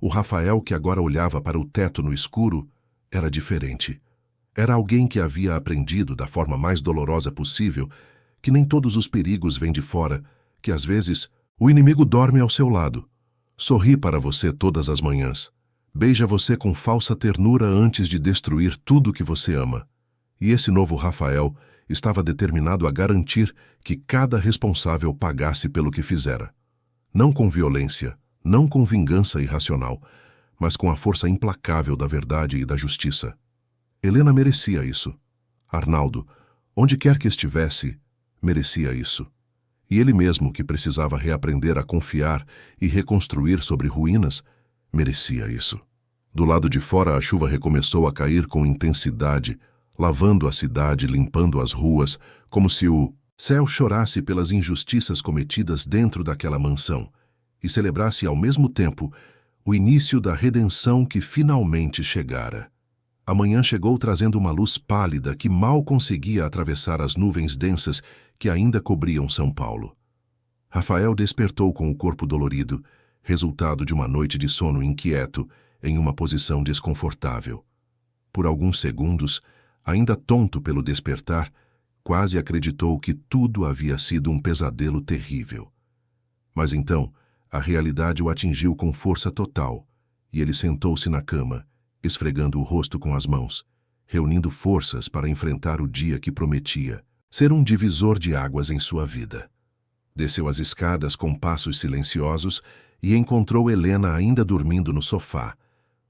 O Rafael que agora olhava para o teto no escuro era diferente. Era alguém que havia aprendido da forma mais dolorosa possível que nem todos os perigos vêm de fora, que às vezes o inimigo dorme ao seu lado. Sorri para você todas as manhãs. Beija você com falsa ternura antes de destruir tudo que você ama. E esse novo Rafael estava determinado a garantir que cada responsável pagasse pelo que fizera. Não com violência, não com vingança irracional, mas com a força implacável da verdade e da justiça. Helena merecia isso. Arnaldo, onde quer que estivesse, merecia isso. E ele mesmo, que precisava reaprender a confiar e reconstruir sobre ruínas, merecia isso. Do lado de fora, a chuva recomeçou a cair com intensidade, lavando a cidade, limpando as ruas, como se o céu chorasse pelas injustiças cometidas dentro daquela mansão e celebrasse ao mesmo tempo o início da redenção que finalmente chegara. A manhã chegou trazendo uma luz pálida que mal conseguia atravessar as nuvens densas que ainda cobriam São Paulo. Rafael despertou com o corpo dolorido, resultado de uma noite de sono inquieto, em uma posição desconfortável. Por alguns segundos, ainda tonto pelo despertar, quase acreditou que tudo havia sido um pesadelo terrível. Mas então, a realidade o atingiu com força total, e ele sentou-se na cama, esfregando o rosto com as mãos, reunindo forças para enfrentar o dia que prometia ser um divisor de águas em sua vida. Desceu as escadas com passos silenciosos e encontrou Helena ainda dormindo no sofá,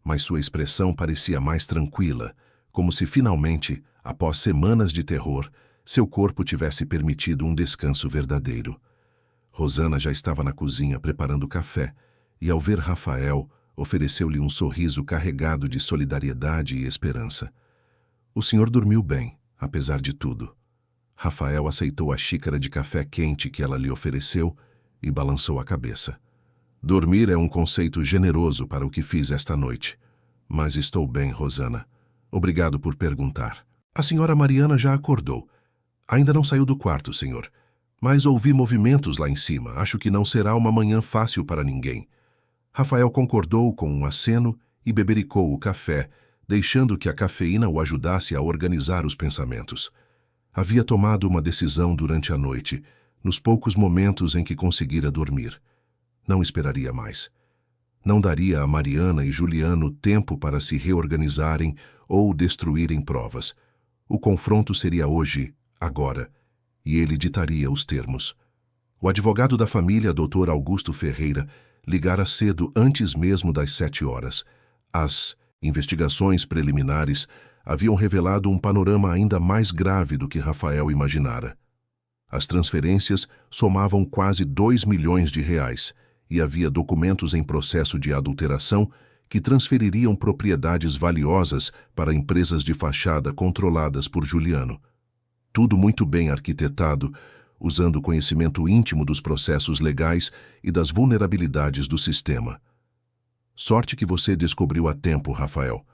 mas sua expressão parecia mais tranquila, como se finalmente, após semanas de terror, seu corpo tivesse permitido um descanso verdadeiro. Rosana já estava na cozinha preparando café, e ao ver Rafael, ofereceu-lhe um sorriso carregado de solidariedade e esperança. O senhor dormiu bem, apesar de tudo. Rafael aceitou a xícara de café quente que ela lhe ofereceu e balançou a cabeça. Dormir é um conceito generoso para o que fiz esta noite. Mas estou bem, Rosana. Obrigado por perguntar. A senhora Mariana já acordou. Ainda não saiu do quarto, senhor. Mas ouvi movimentos lá em cima. Acho que não será uma manhã fácil para ninguém. Rafael concordou com um aceno e bebericou o café, deixando que a cafeína o ajudasse a organizar os pensamentos. Havia tomado uma decisão durante a noite, nos poucos momentos em que conseguira dormir. Não esperaria mais. Não daria a Mariana e Juliano tempo para se reorganizarem ou destruírem provas. O confronto seria hoje, agora, e ele ditaria os termos. O advogado da família, Dr. Augusto Ferreira, ligara cedo antes mesmo das 7 horas. As investigações preliminares haviam revelado um panorama ainda mais grave do que Rafael imaginara. As transferências somavam quase 2 milhões de reais e havia documentos em processo de adulteração que transfeririam propriedades valiosas para empresas de fachada controladas por Juliano. Tudo muito bem arquitetado, usando o conhecimento íntimo dos processos legais e das vulnerabilidades do sistema. Sorte que você descobriu a tempo, Rafael.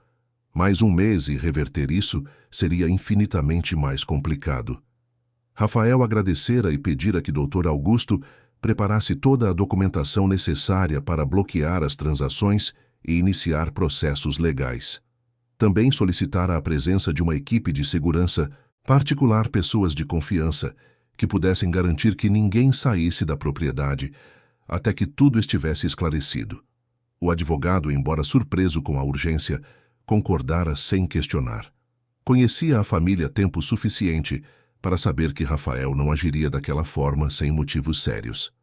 Mais um mês e reverter isso seria infinitamente mais complicado. Rafael agradecera e pedira que Dr. Augusto preparasse toda a documentação necessária para bloquear as transações e iniciar processos legais. Também solicitara a presença de uma equipe de segurança particular, pessoas de confiança, que pudessem garantir que ninguém saísse da propriedade até que tudo estivesse esclarecido. O advogado, embora surpreso com a urgência, concordara sem questionar. Conhecia a família tempo suficiente para saber que Rafael não agiria daquela forma sem motivos sérios.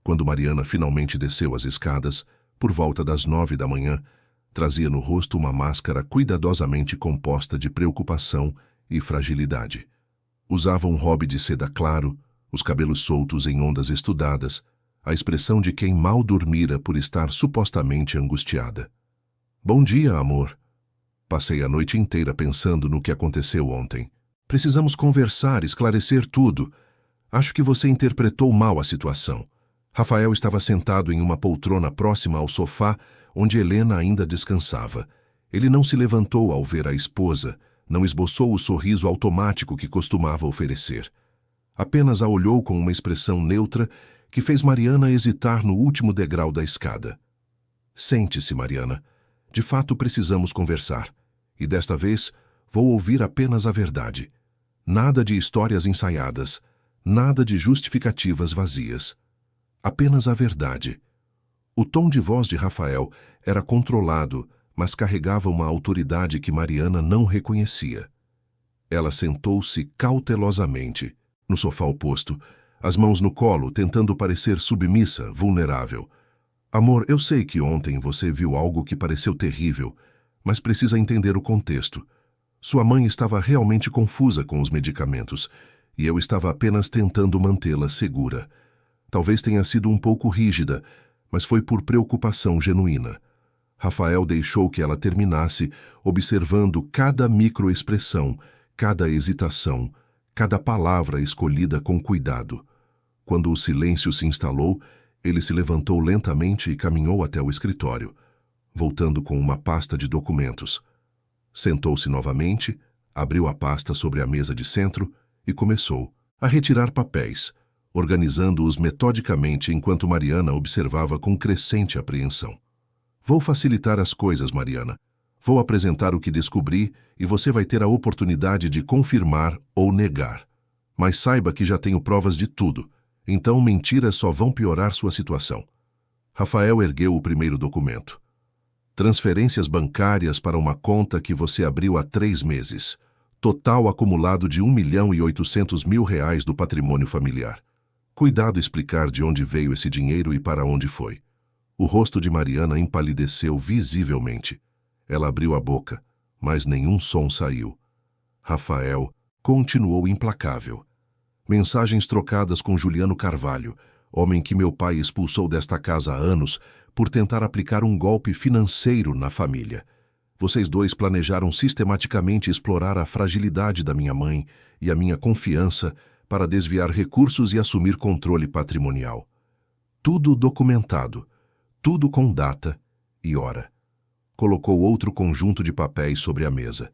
Quando Mariana finalmente desceu as escadas, por volta das 9 da manhã, trazia no rosto uma máscara cuidadosamente composta de preocupação e fragilidade. Usava um hobby de seda claro, os cabelos soltos em ondas estudadas, a expressão de quem mal dormira por estar supostamente angustiada. Bom dia, amor. Passei a noite inteira pensando no que aconteceu ontem. Precisamos conversar, esclarecer tudo. Acho que você interpretou mal a situação. Rafael estava sentado em uma poltrona próxima ao sofá, onde Helena ainda descansava. Ele não se levantou ao ver a esposa, não esboçou o sorriso automático que costumava oferecer. Apenas a olhou com uma expressão neutra que fez Mariana hesitar no último degrau da escada. Sente-se, Mariana. De fato, precisamos conversar. E desta vez, vou ouvir apenas a verdade. Nada de histórias ensaiadas, nada de justificativas vazias. Apenas a verdade. O tom de voz de Rafael era controlado, mas carregava uma autoridade que Mariana não reconhecia. Ela sentou-se cautelosamente, no sofá oposto, as mãos no colo, tentando parecer submissa, vulnerável. Amor, eu sei que ontem você viu algo que pareceu terrível, mas precisa entender o contexto. Sua mãe estava realmente confusa com os medicamentos, e eu estava apenas tentando mantê-la segura. Talvez tenha sido um pouco rígida, mas foi por preocupação genuína. Rafael deixou que ela terminasse, observando cada microexpressão, cada hesitação, cada palavra escolhida com cuidado. Quando o silêncio se instalou, ele se levantou lentamente e caminhou até o escritório, voltando com uma pasta de documentos. Sentou-se novamente, abriu a pasta sobre a mesa de centro e começou a retirar papéis, organizando-os metodicamente enquanto Mariana observava com crescente apreensão. Vou facilitar as coisas, Mariana. Vou apresentar o que descobri e você vai ter a oportunidade de confirmar ou negar. Mas saiba que já tenho provas de tudo, então mentiras só vão piorar sua situação. Rafael ergueu o primeiro documento. Transferências bancárias para uma conta que você abriu há 3 meses. Total acumulado de R$ 1.800.000 do patrimônio familiar. Cuidado explicar de onde veio esse dinheiro e para onde foi. O rosto de Mariana empalideceu visivelmente. Ela abriu a boca, mas nenhum som saiu. Rafael continuou implacável. Mensagens trocadas com Juliano Carvalho, homem que meu pai expulsou desta casa há anos por tentar aplicar um golpe financeiro na família. Vocês dois planejaram sistematicamente explorar a fragilidade da minha mãe e a minha confiança para desviar recursos e assumir controle patrimonial. Tudo documentado, tudo com data e hora. Colocou outro conjunto de papéis sobre a mesa.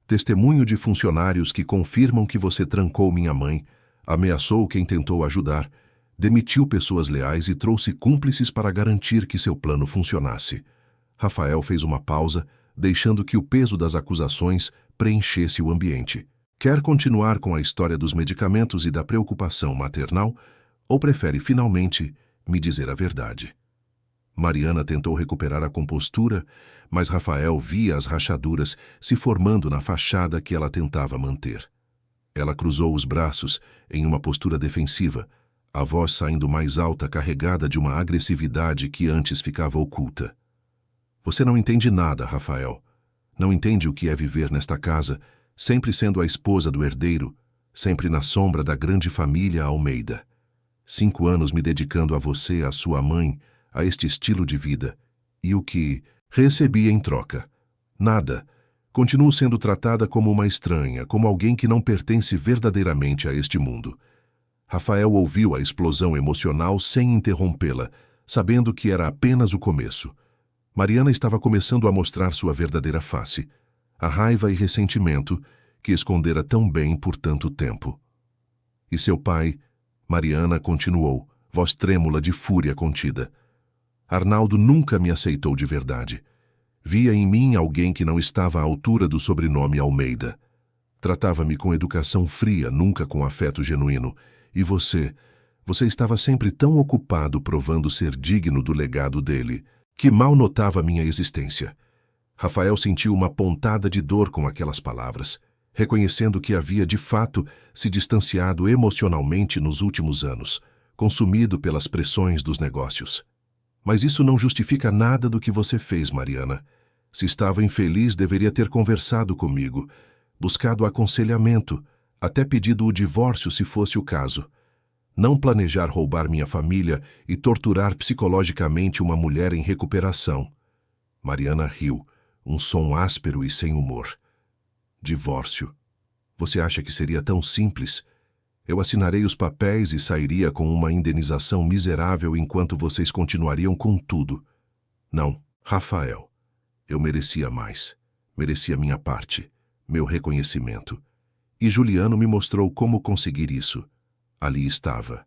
Testemunho de funcionários que confirmam que você trancou minha mãe, Ameaçou quem tentou ajudar, demitiu pessoas leais e trouxe cúmplices para garantir que seu plano funcionasse. Rafael fez uma pausa, deixando que o peso das acusações preenchesse o ambiente. Quer continuar com a história dos medicamentos e da preocupação maternal, ou prefere finalmente me dizer a verdade? Mariana tentou recuperar a compostura, mas Rafael via as rachaduras se formando na fachada que ela tentava manter. Ela cruzou os braços em uma postura defensiva, a voz saindo mais alta, carregada de uma agressividade que antes ficava oculta. Você não entende nada, Rafael. Não entende o que é viver nesta casa, sempre sendo a esposa do herdeiro, sempre na sombra da grande família Almeida. 5 anos me dedicando a você, a sua mãe, a este estilo de vida. E o que recebi em troca? Nada. Continuo sendo tratada como uma estranha, como alguém que não pertence verdadeiramente a este mundo. Rafael ouviu a explosão emocional sem interrompê-la, sabendo que era apenas o começo. Mariana estava começando a mostrar sua verdadeira face, a raiva e ressentimento que escondera tão bem por tanto tempo. E seu pai, Mariana continuou, voz trêmula de fúria contida. Arnaldo nunca me aceitou de verdade. Via em mim alguém que não estava à altura do sobrenome Almeida. Tratava-me com educação fria, nunca com afeto genuíno. E você estava sempre tão ocupado provando ser digno do legado dele, que mal notava minha existência. Rafael sentiu uma pontada de dor com aquelas palavras, reconhecendo que havia de fato se distanciado emocionalmente nos últimos anos, consumido pelas pressões dos negócios. Mas isso não justifica nada do que você fez, Mariana. Se estava infeliz, deveria ter conversado comigo, buscado aconselhamento, até pedido o divórcio se fosse o caso. Não planejar roubar minha família e torturar psicologicamente uma mulher em recuperação. Mariana riu, um som áspero e sem humor. Divórcio. Você acha que seria tão simples? Eu assinarei os papéis e sairia com uma indenização miserável enquanto vocês continuariam com tudo. Não, Rafael. Eu merecia mais. Merecia minha parte, meu reconhecimento. E Juliano me mostrou como conseguir isso. Ali estava.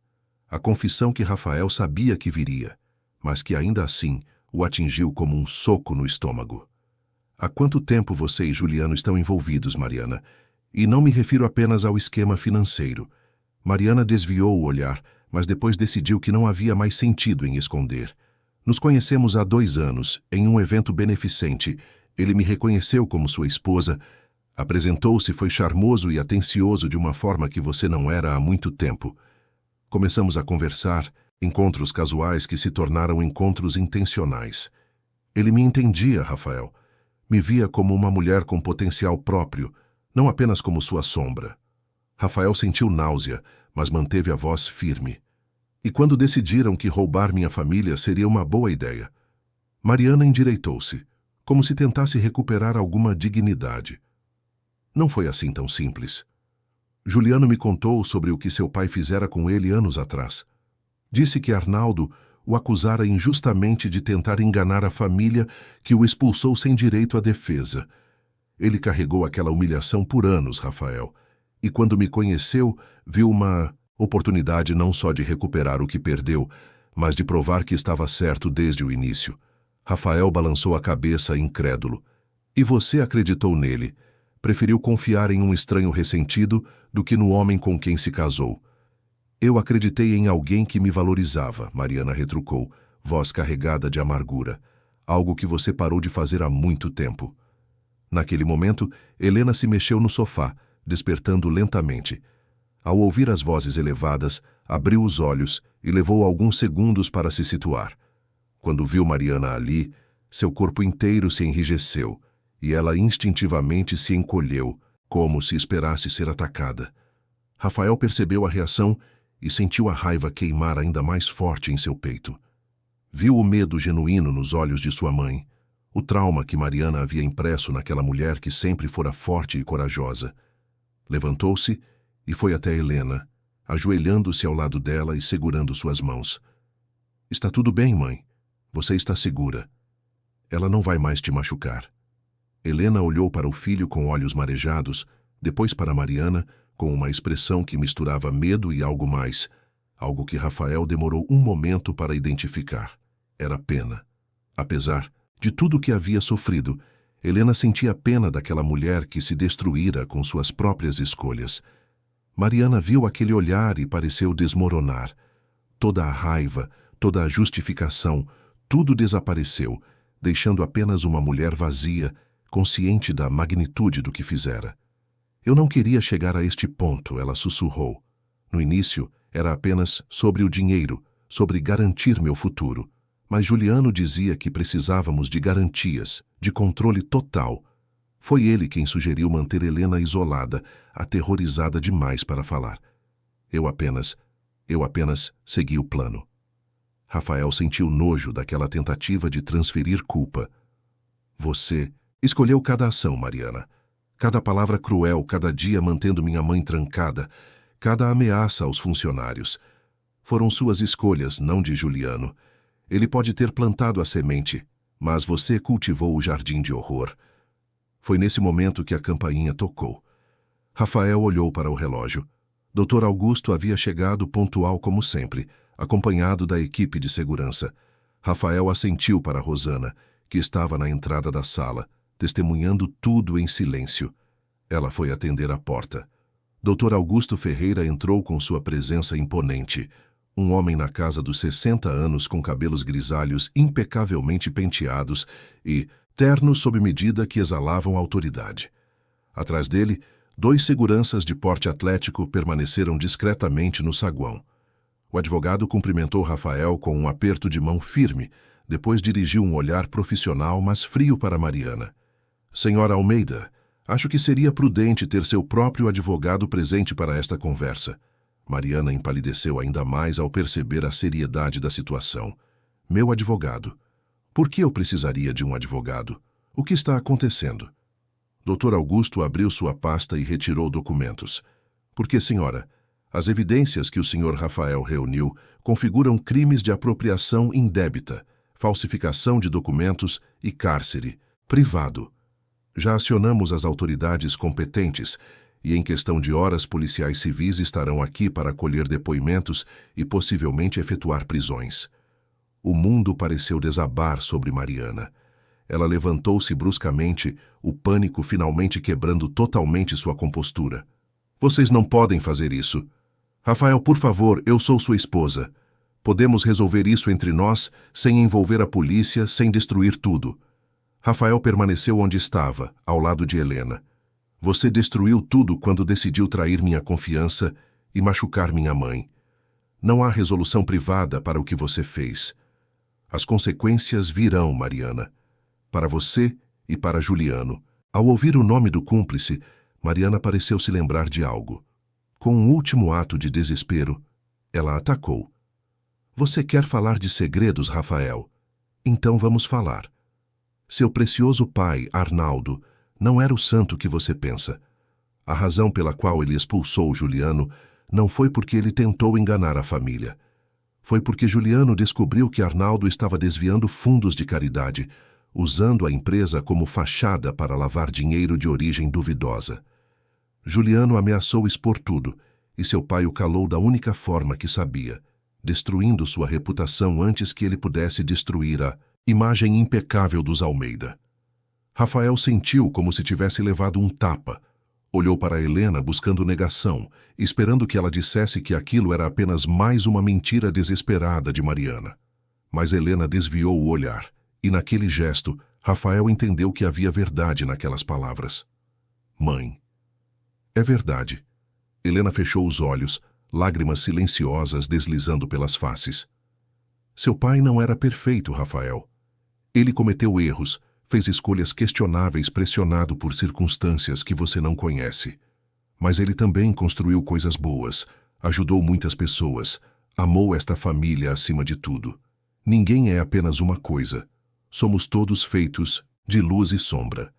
A confissão que Rafael sabia que viria, mas que ainda assim o atingiu como um soco no estômago. Há quanto tempo você e Juliano estão envolvidos, Mariana? E não me refiro apenas ao esquema financeiro. Mariana desviou o olhar, mas depois decidiu que não havia mais sentido em esconder. Nos conhecemos há 2 anos, em um evento beneficente. Ele me reconheceu como sua esposa, apresentou-se, foi charmoso e atencioso de uma forma que você não era há muito tempo. Começamos a conversar, encontros casuais que se tornaram encontros intencionais. Ele me entendia, Rafael. Me via como uma mulher com potencial próprio, não apenas como sua sombra. Rafael sentiu náusea, mas manteve a voz firme. E quando decidiram que roubar minha família seria uma boa ideia, Mariana endireitou-se, como se tentasse recuperar alguma dignidade. Não foi assim tão simples. Juliano me contou sobre o que seu pai fizera com ele anos atrás. Disse que Arnaldo o acusara injustamente de tentar enganar a família que o expulsou sem direito à defesa. Ele carregou aquela humilhação por anos, Rafael, e quando me conheceu, viu uma oportunidade não só de recuperar o que perdeu, mas de provar que estava certo desde o início. Rafael balançou a cabeça, incrédulo. E você acreditou nele. Preferiu confiar em um estranho ressentido do que no homem com quem se casou. Eu acreditei em alguém que me valorizava, Mariana retrucou, voz carregada de amargura. Algo que você parou de fazer há muito tempo. Naquele momento, Helena se mexeu no sofá, despertando lentamente. Ao ouvir as vozes elevadas, abriu os olhos e levou alguns segundos para se situar. Quando viu Mariana ali, seu corpo inteiro se enrijeceu, e ela instintivamente se encolheu, como se esperasse ser atacada. Rafael percebeu a reação e sentiu a raiva queimar ainda mais forte em seu peito. Viu o medo genuíno nos olhos de sua mãe, o trauma que Mariana havia impresso naquela mulher que sempre fora forte e corajosa. Levantou-se e foi até Helena, ajoelhando-se ao lado dela e segurando suas mãos. Está tudo bem, mãe. Você está segura. Ela não vai mais te machucar. Helena olhou para o filho com olhos marejados, depois para Mariana, com uma expressão que misturava medo e algo mais, algo que Rafael demorou um momento para identificar. Era pena. Apesar de tudo que havia sofrido, Helena sentia pena daquela mulher que se destruíra com suas próprias escolhas. Mariana viu aquele olhar e pareceu desmoronar. Toda a raiva, toda a justificação, tudo desapareceu, deixando apenas uma mulher vazia, consciente da magnitude do que fizera. Eu não queria chegar a este ponto, ela sussurrou. No início, era apenas sobre o dinheiro, sobre garantir meu futuro. Mas Juliano dizia que precisávamos de garantias, de controle total. Foi ele quem sugeriu manter Helena isolada, aterrorizada demais para falar. Eu apenas segui o plano. Rafael sentiu nojo daquela tentativa de transferir culpa. Você escolheu cada ação, Mariana. Cada palavra cruel, cada dia mantendo minha mãe trancada, cada ameaça aos funcionários. Foram suas escolhas, não de Juliano. Ele pode ter plantado a semente, mas você cultivou o jardim de horror. Foi nesse momento que a campainha tocou. Rafael olhou para o relógio. Dr. Augusto havia chegado pontual como sempre, acompanhado da equipe de segurança. Rafael assentiu para Rosana, que estava na entrada da sala, testemunhando tudo em silêncio. Ela foi atender a porta. Dr. Augusto Ferreira entrou com sua presença imponente. Um homem na casa dos 60 anos com cabelos grisalhos impecavelmente penteados e terno sob medida que exalavam autoridade. Atrás dele, 2 seguranças de porte atlético permaneceram discretamente no saguão. O advogado cumprimentou Rafael com um aperto de mão firme, depois dirigiu um olhar profissional, mas frio para Mariana. Senhora Almeida, acho que seria prudente ter seu próprio advogado presente para esta conversa. Mariana empalideceu ainda mais ao perceber a seriedade da situação. Meu advogado. Por que eu precisaria de um advogado? O que está acontecendo? Dr. Augusto abriu sua pasta e retirou documentos. Porque, senhora, as evidências que o senhor Rafael reuniu configuram crimes de apropriação indébita, falsificação de documentos e cárcere privado. Já acionamos as autoridades competentes e em questão de horas policiais civis estarão aqui para colher depoimentos e possivelmente efetuar prisões. O mundo pareceu desabar sobre Mariana. Ela levantou-se bruscamente, o pânico finalmente quebrando totalmente sua compostura. Vocês não podem fazer isso. Rafael, por favor, eu sou sua esposa. Podemos resolver isso entre nós, sem envolver a polícia, sem destruir tudo. Rafael permaneceu onde estava, ao lado de Helena. Você destruiu tudo quando decidiu trair minha confiança e machucar minha mãe. Não há resolução privada para o que você fez. As consequências virão, Mariana. Para você e para Juliano. Ao ouvir o nome do cúmplice, Mariana pareceu se lembrar de algo. Com um último ato de desespero, ela atacou. Você quer falar de segredos, Rafael? Então vamos falar. Seu precioso pai, Arnaldo, não era o santo que você pensa. A razão pela qual ele expulsou Juliano não foi porque ele tentou enganar a família. Foi porque Juliano descobriu que Arnaldo estava desviando fundos de caridade, usando a empresa como fachada para lavar dinheiro de origem duvidosa. Juliano ameaçou expor tudo, e seu pai o calou da única forma que sabia, destruindo sua reputação antes que ele pudesse destruir a imagem impecável dos Almeida. Rafael sentiu como se tivesse levado um tapa. Olhou para Helena buscando negação, esperando que ela dissesse que aquilo era apenas mais uma mentira desesperada de Mariana. Mas Helena desviou o olhar, e naquele gesto, Rafael entendeu que havia verdade naquelas palavras. Mãe. É verdade. Helena fechou os olhos, lágrimas silenciosas deslizando pelas faces. Seu pai não era perfeito, Rafael. Ele cometeu erros, fez escolhas questionáveis pressionado por circunstâncias que você não conhece. Mas ele também construiu coisas boas, ajudou muitas pessoas, amou esta família acima de tudo. Ninguém é apenas uma coisa. Somos todos feitos de luz e sombra.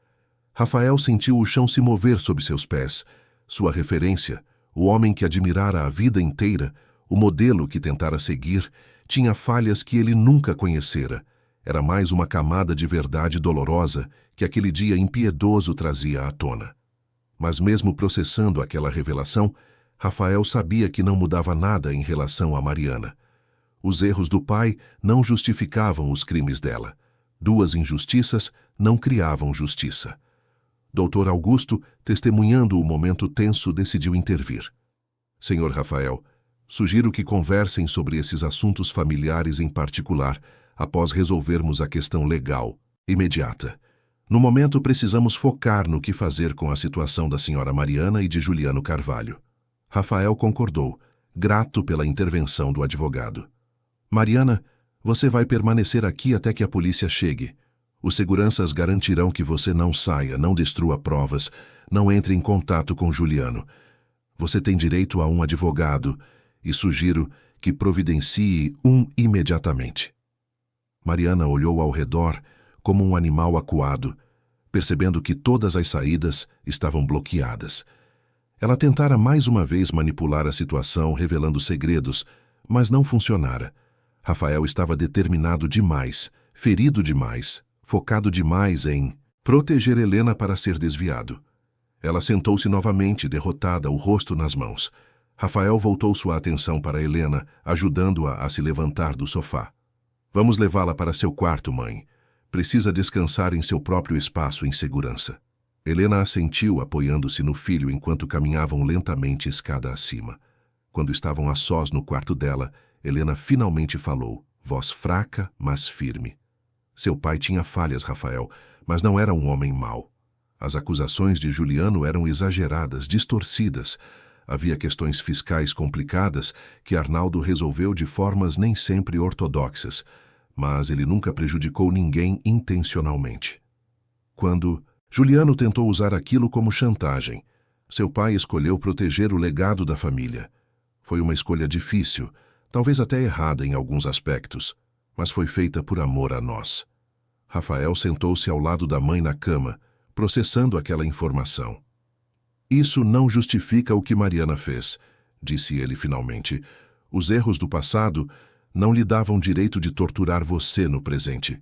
Rafael sentiu o chão se mover sob seus pés. Sua referência, o homem que admirara a vida inteira, o modelo que tentara seguir, tinha falhas que ele nunca conhecera. Era mais uma camada de verdade dolorosa que aquele dia impiedoso trazia à tona. Mas mesmo processando aquela revelação, Rafael sabia que não mudava nada em relação a Mariana. Os erros do pai não justificavam os crimes dela. Duas injustiças não criavam justiça. Dr. Augusto, testemunhando o momento tenso, decidiu intervir. Senhor Rafael, sugiro que conversem sobre esses assuntos familiares em particular, após resolvermos a questão legal, imediata. No momento, precisamos focar no que fazer com a situação da senhora Mariana e de Juliano Carvalho. Rafael concordou, grato pela intervenção do advogado. Mariana, você vai permanecer aqui até que a polícia chegue. Os seguranças garantirão que você não saia, não destrua provas, não entre em contato com Juliano. Você tem direito a um advogado e sugiro que providencie um imediatamente. Mariana olhou ao redor como um animal acuado, percebendo que todas as saídas estavam bloqueadas. Ela tentara mais uma vez manipular a situação, revelando segredos, mas não funcionara. Rafael estava determinado demais, ferido demais, focado demais em proteger Helena para ser desviado. Ela sentou-se novamente, derrotada, o rosto nas mãos. Rafael voltou sua atenção para Helena, ajudando-a a se levantar do sofá. Vamos levá-la para seu quarto, mãe. Precisa descansar em seu próprio espaço em segurança. Helena assentiu, apoiando-se no filho enquanto caminhavam lentamente escada acima. Quando estavam a sós no quarto dela, Helena finalmente falou, voz fraca, mas firme. Seu pai tinha falhas, Rafael, mas não era um homem mau. As acusações de Juliano eram exageradas, distorcidas. Havia questões fiscais complicadas que Arnaldo resolveu de formas nem sempre ortodoxas, mas ele nunca prejudicou ninguém intencionalmente. Quando Juliano tentou usar aquilo como chantagem, seu pai escolheu proteger o legado da família. Foi uma escolha difícil, talvez até errada em alguns aspectos, mas foi feita por amor a nós. Rafael sentou-se ao lado da mãe na cama, processando aquela informação. Isso não justifica o que Mariana fez, disse ele finalmente. Os erros do passado não lhe davam direito de torturar você no presente.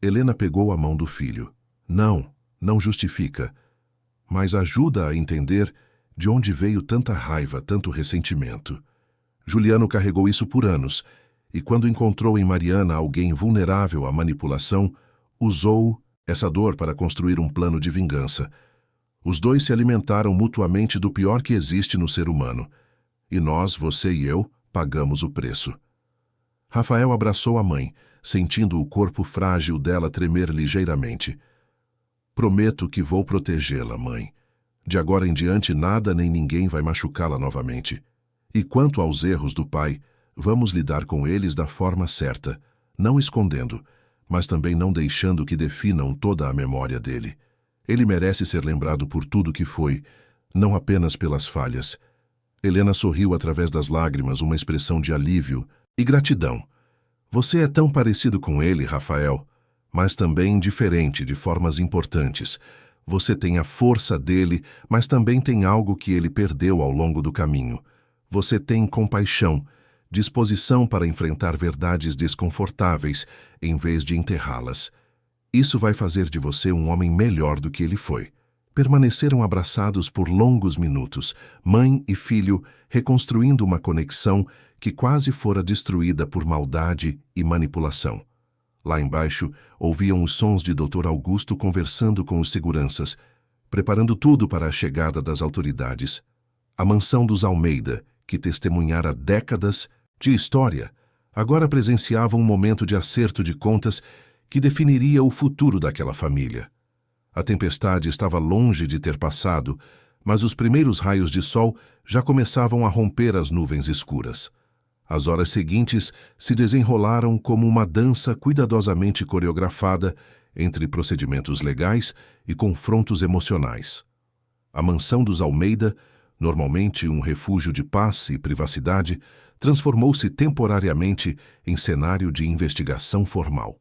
Helena pegou a mão do filho. Não justifica, mas ajuda a entender de onde veio tanta raiva, tanto ressentimento. Juliano carregou isso por anos, e quando encontrou em Mariana alguém vulnerável à manipulação, usou essa dor para construir um plano de vingança. Os dois se alimentaram mutuamente do pior que existe no ser humano, e nós, você e eu, pagamos o preço. Rafael abraçou a mãe, sentindo o corpo frágil dela tremer ligeiramente. Prometo que vou protegê-la, mãe. De agora em diante nada nem ninguém vai machucá-la novamente. E quanto aos erros do pai, vamos lidar com eles da forma certa, não escondendo, mas também não deixando que definam toda a memória dele. Ele merece ser lembrado por tudo que foi, não apenas pelas falhas. Helena sorriu através das lágrimas, uma expressão de alívio e gratidão. Você é tão parecido com ele, Rafael, mas também diferente de formas importantes. Você tem a força dele, mas também tem algo que ele perdeu ao longo do caminho. Você tem compaixão, disposição para enfrentar verdades desconfortáveis, em vez de enterrá-las. Isso vai fazer de você um homem melhor do que ele foi. Permaneceram abraçados por longos minutos, mãe e filho, reconstruindo uma conexão que quase fora destruída por maldade e manipulação. Lá embaixo, ouviam os sons de Dr. Augusto conversando com os seguranças, preparando tudo para a chegada das autoridades. A mansão dos Almeida, que testemunhara décadas de história, agora presenciava um momento de acerto de contas que definiria o futuro daquela família. A tempestade estava longe de ter passado, mas os primeiros raios de sol já começavam a romper as nuvens escuras. As horas seguintes se desenrolaram como uma dança cuidadosamente coreografada entre procedimentos legais e confrontos emocionais. A mansão dos Almeida, normalmente um refúgio de paz e privacidade, transformou-se temporariamente em cenário de investigação formal.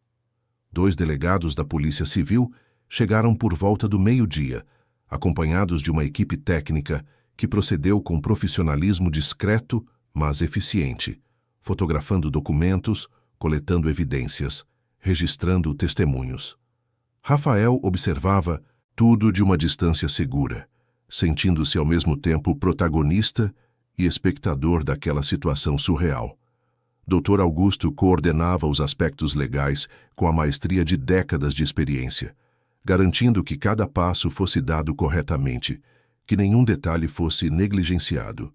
2 delegados da Polícia Civil chegaram por volta do meio-dia, acompanhados de uma equipe técnica que procedeu com profissionalismo discreto, mas eficiente, fotografando documentos, coletando evidências, registrando testemunhos. Rafael observava tudo de uma distância segura, sentindo-se ao mesmo tempo protagonista e espectador daquela situação surreal. Dr. Augusto coordenava os aspectos legais com a maestria de décadas de experiência, garantindo que cada passo fosse dado corretamente, que nenhum detalhe fosse negligenciado.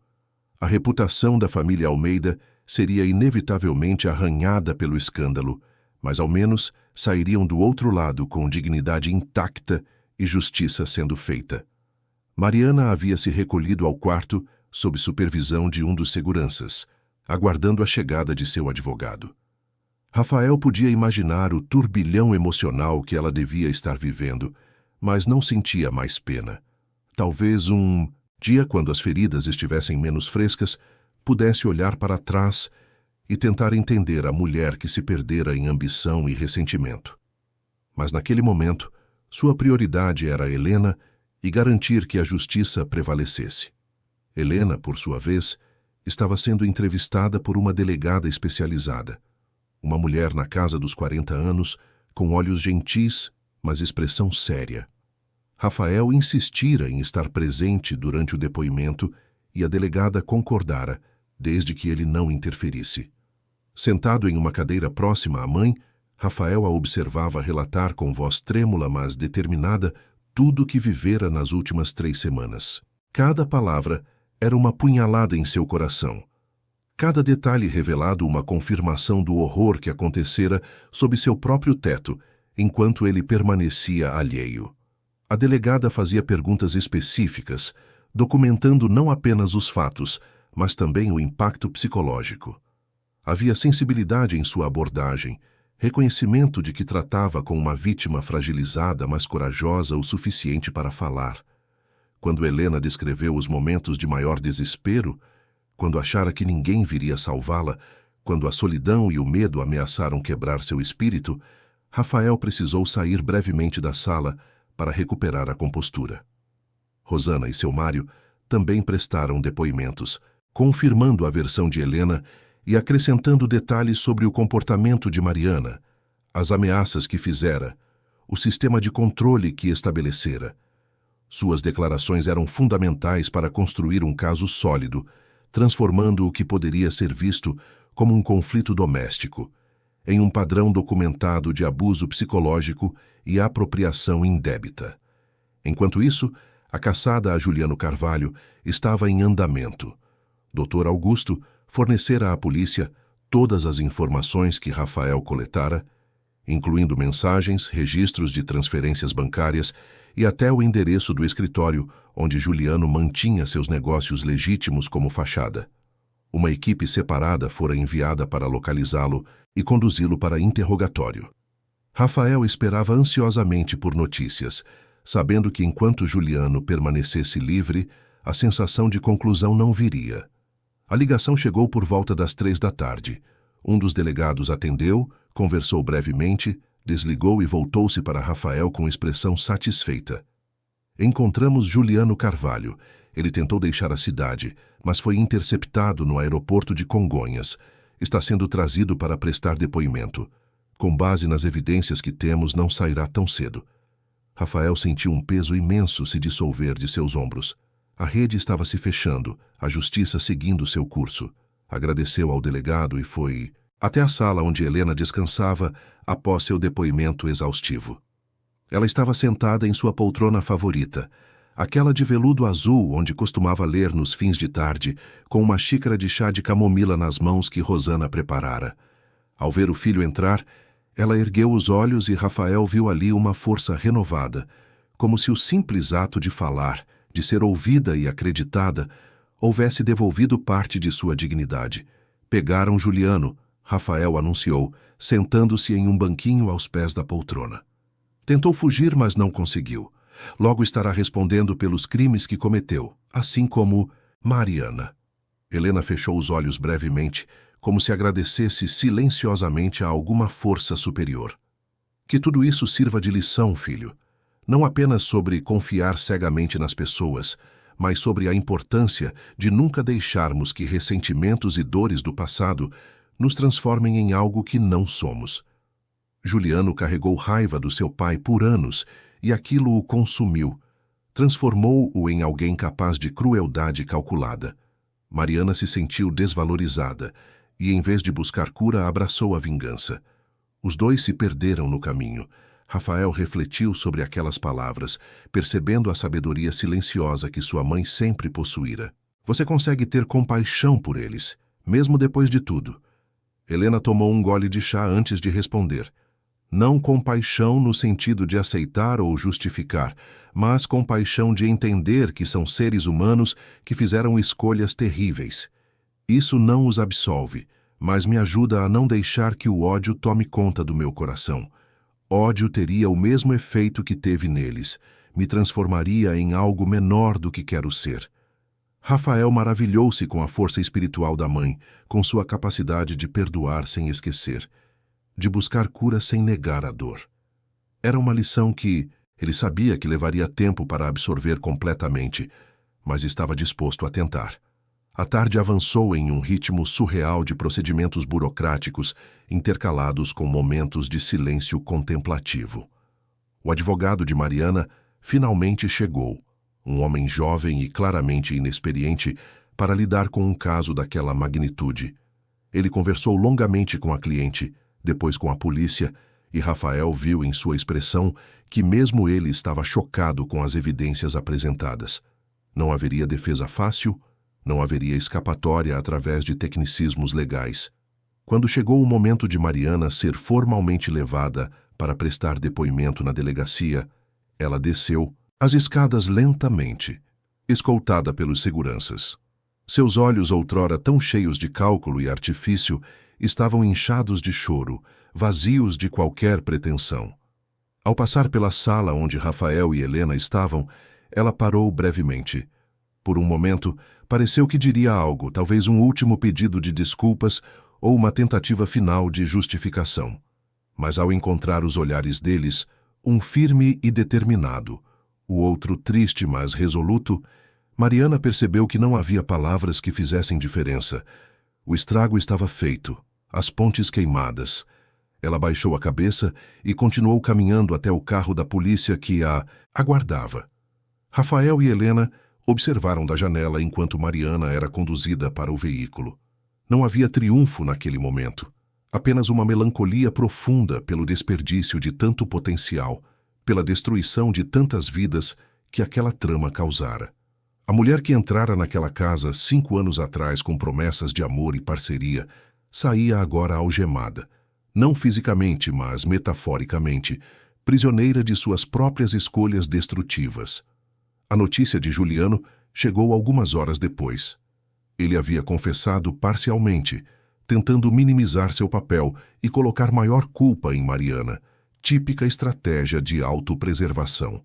A reputação da família Almeida seria inevitavelmente arranhada pelo escândalo, mas ao menos sairiam do outro lado com dignidade intacta e justiça sendo feita. Mariana havia se recolhido ao quarto sob supervisão de um dos seguranças, aguardando a chegada de seu advogado. Rafael podia imaginar o turbilhão emocional que ela devia estar vivendo, mas não sentia mais pena. Talvez um dia, quando as feridas estivessem menos frescas, pudesse olhar para trás e tentar entender a mulher que se perdera em ambição e ressentimento. Mas naquele momento, sua prioridade era Helena e garantir que a justiça prevalecesse. Helena, por sua vez, estava sendo entrevistada por uma delegada especializada. Uma mulher na casa dos 40 anos, com olhos gentis, mas expressão séria. Rafael insistira em estar presente durante o depoimento e a delegada concordara, desde que ele não interferisse. Sentado em uma cadeira próxima à mãe, Rafael a observava relatar com voz trêmula, mas determinada, tudo o que vivera nas últimas 3 semanas. Cada palavra era uma punhalada em seu coração. Cada detalhe revelado uma confirmação do horror que acontecera sob seu próprio teto, enquanto ele permanecia alheio. A delegada fazia perguntas específicas, documentando não apenas os fatos, mas também o impacto psicológico. Havia sensibilidade em sua abordagem, reconhecimento de que tratava com uma vítima fragilizada, mas corajosa o suficiente para falar. Quando Helena descreveu os momentos de maior desespero, quando achara que ninguém viria salvá-la, quando a solidão e o medo ameaçaram quebrar seu espírito, Rafael precisou sair brevemente da sala para recuperar a compostura. Rosana e seu Mário também prestaram depoimentos, confirmando a versão de Helena e acrescentando detalhes sobre o comportamento de Mariana, as ameaças que fizera, o sistema de controle que estabelecera. Suas declarações eram fundamentais para construir um caso sólido, transformando o que poderia ser visto como um conflito doméstico em um padrão documentado de abuso psicológico e apropriação indébita. Enquanto isso, a caçada a Juliano Carvalho estava em andamento. Dr. Augusto fornecera à polícia todas as informações que Rafael coletara, incluindo mensagens, registros de transferências bancárias e até o endereço do escritório onde Juliano mantinha seus negócios legítimos como fachada. Uma equipe separada fora enviada para localizá-lo e conduzi-lo para interrogatório. Rafael esperava ansiosamente por notícias, sabendo que enquanto Juliano permanecesse livre, a sensação de conclusão não viria. A ligação chegou por volta das 3 da tarde. Um dos delegados atendeu, conversou brevemente, desligou e voltou-se para Rafael com expressão satisfeita. Encontramos Juliano Carvalho. Ele tentou deixar a cidade, mas foi interceptado no aeroporto de Congonhas. Está sendo trazido para prestar depoimento. Com base nas evidências que temos, não sairá tão cedo. Rafael sentiu um peso imenso se dissolver de seus ombros. A rede estava se fechando, a justiça seguindo seu curso. Agradeceu ao delegado e foi até a sala onde Helena descansava após seu depoimento exaustivo. Ela estava sentada em sua poltrona favorita, aquela de veludo azul onde costumava ler nos fins de tarde, com uma xícara de chá de camomila nas mãos que Rosana preparara. Ao ver o filho entrar, ela ergueu os olhos e Rafael viu ali uma força renovada, como se o simples ato de falar, de ser ouvida e acreditada, houvesse devolvido parte de sua dignidade. Pegaram Juliano, Rafael anunciou, sentando-se em um banquinho aos pés da poltrona. Tentou fugir, mas não conseguiu. Logo estará respondendo pelos crimes que cometeu, assim como Mariana. Helena fechou os olhos brevemente, como se agradecesse silenciosamente a alguma força superior. Que tudo isso sirva de lição, filho. Não apenas sobre confiar cegamente nas pessoas, mas sobre a importância de nunca deixarmos que ressentimentos e dores do passado nos transformem em algo que não somos. Juliano carregou raiva do seu pai por anos e aquilo o consumiu, transformou-o em alguém capaz de crueldade calculada. Mariana se sentiu desvalorizada e, em vez de buscar cura, abraçou a vingança. Os dois se perderam no caminho. Rafael refletiu sobre aquelas palavras, percebendo a sabedoria silenciosa que sua mãe sempre possuíra. Você consegue ter compaixão por eles, mesmo depois de tudo. Helena tomou um gole de chá antes de responder. Não compaixão no sentido de aceitar ou justificar, mas compaixão de entender que são seres humanos que fizeram escolhas terríveis. Isso não os absolve, mas me ajuda a não deixar que o ódio tome conta do meu coração. Ódio teria o mesmo efeito que teve neles, me transformaria em algo menor do que quero ser. Rafael maravilhou-se com a força espiritual da mãe, com sua capacidade de perdoar sem esquecer, de buscar cura sem negar a dor. Era uma lição que ele sabia que levaria tempo para absorver completamente, mas estava disposto a tentar. A tarde avançou em um ritmo surreal de procedimentos burocráticos, intercalados com momentos de silêncio contemplativo. O advogado de Mariana finalmente chegou, um homem jovem e claramente inexperiente, para lidar com um caso daquela magnitude. Ele conversou longamente com a cliente, depois com a polícia, e Rafael viu em sua expressão que mesmo ele estava chocado com as evidências apresentadas. Não haveria defesa fácil, não haveria escapatória através de tecnicismos legais. Quando chegou o momento de Mariana ser formalmente levada para prestar depoimento na delegacia, ela desceu as escadas lentamente, escoltada pelos seguranças. Seus olhos, outrora tão cheios de cálculo e artifício, estavam inchados de choro, vazios de qualquer pretensão. Ao passar pela sala onde Rafael e Helena estavam, ela parou brevemente. Por um momento, pareceu que diria algo, talvez um último pedido de desculpas ou uma tentativa final de justificação. Mas ao encontrar os olhares deles, um firme e determinado, o outro triste mas resoluto, Mariana percebeu que não havia palavras que fizessem diferença. O estrago estava feito, as pontes queimadas. Ela baixou a cabeça e continuou caminhando até o carro da polícia que a aguardava. Rafael e Helena observaram da janela enquanto Mariana era conduzida para o veículo. Não havia triunfo naquele momento, apenas uma melancolia profunda pelo desperdício de tanto potencial, pela destruição de tantas vidas que aquela trama causara. A mulher que entrara naquela casa 5 anos atrás com promessas de amor e parceria, saía agora algemada, não fisicamente, mas metaforicamente, prisioneira de suas próprias escolhas destrutivas. A notícia de Juliano chegou algumas horas depois. Ele havia confessado parcialmente, tentando minimizar seu papel e colocar maior culpa em Mariana, típica estratégia de autopreservação.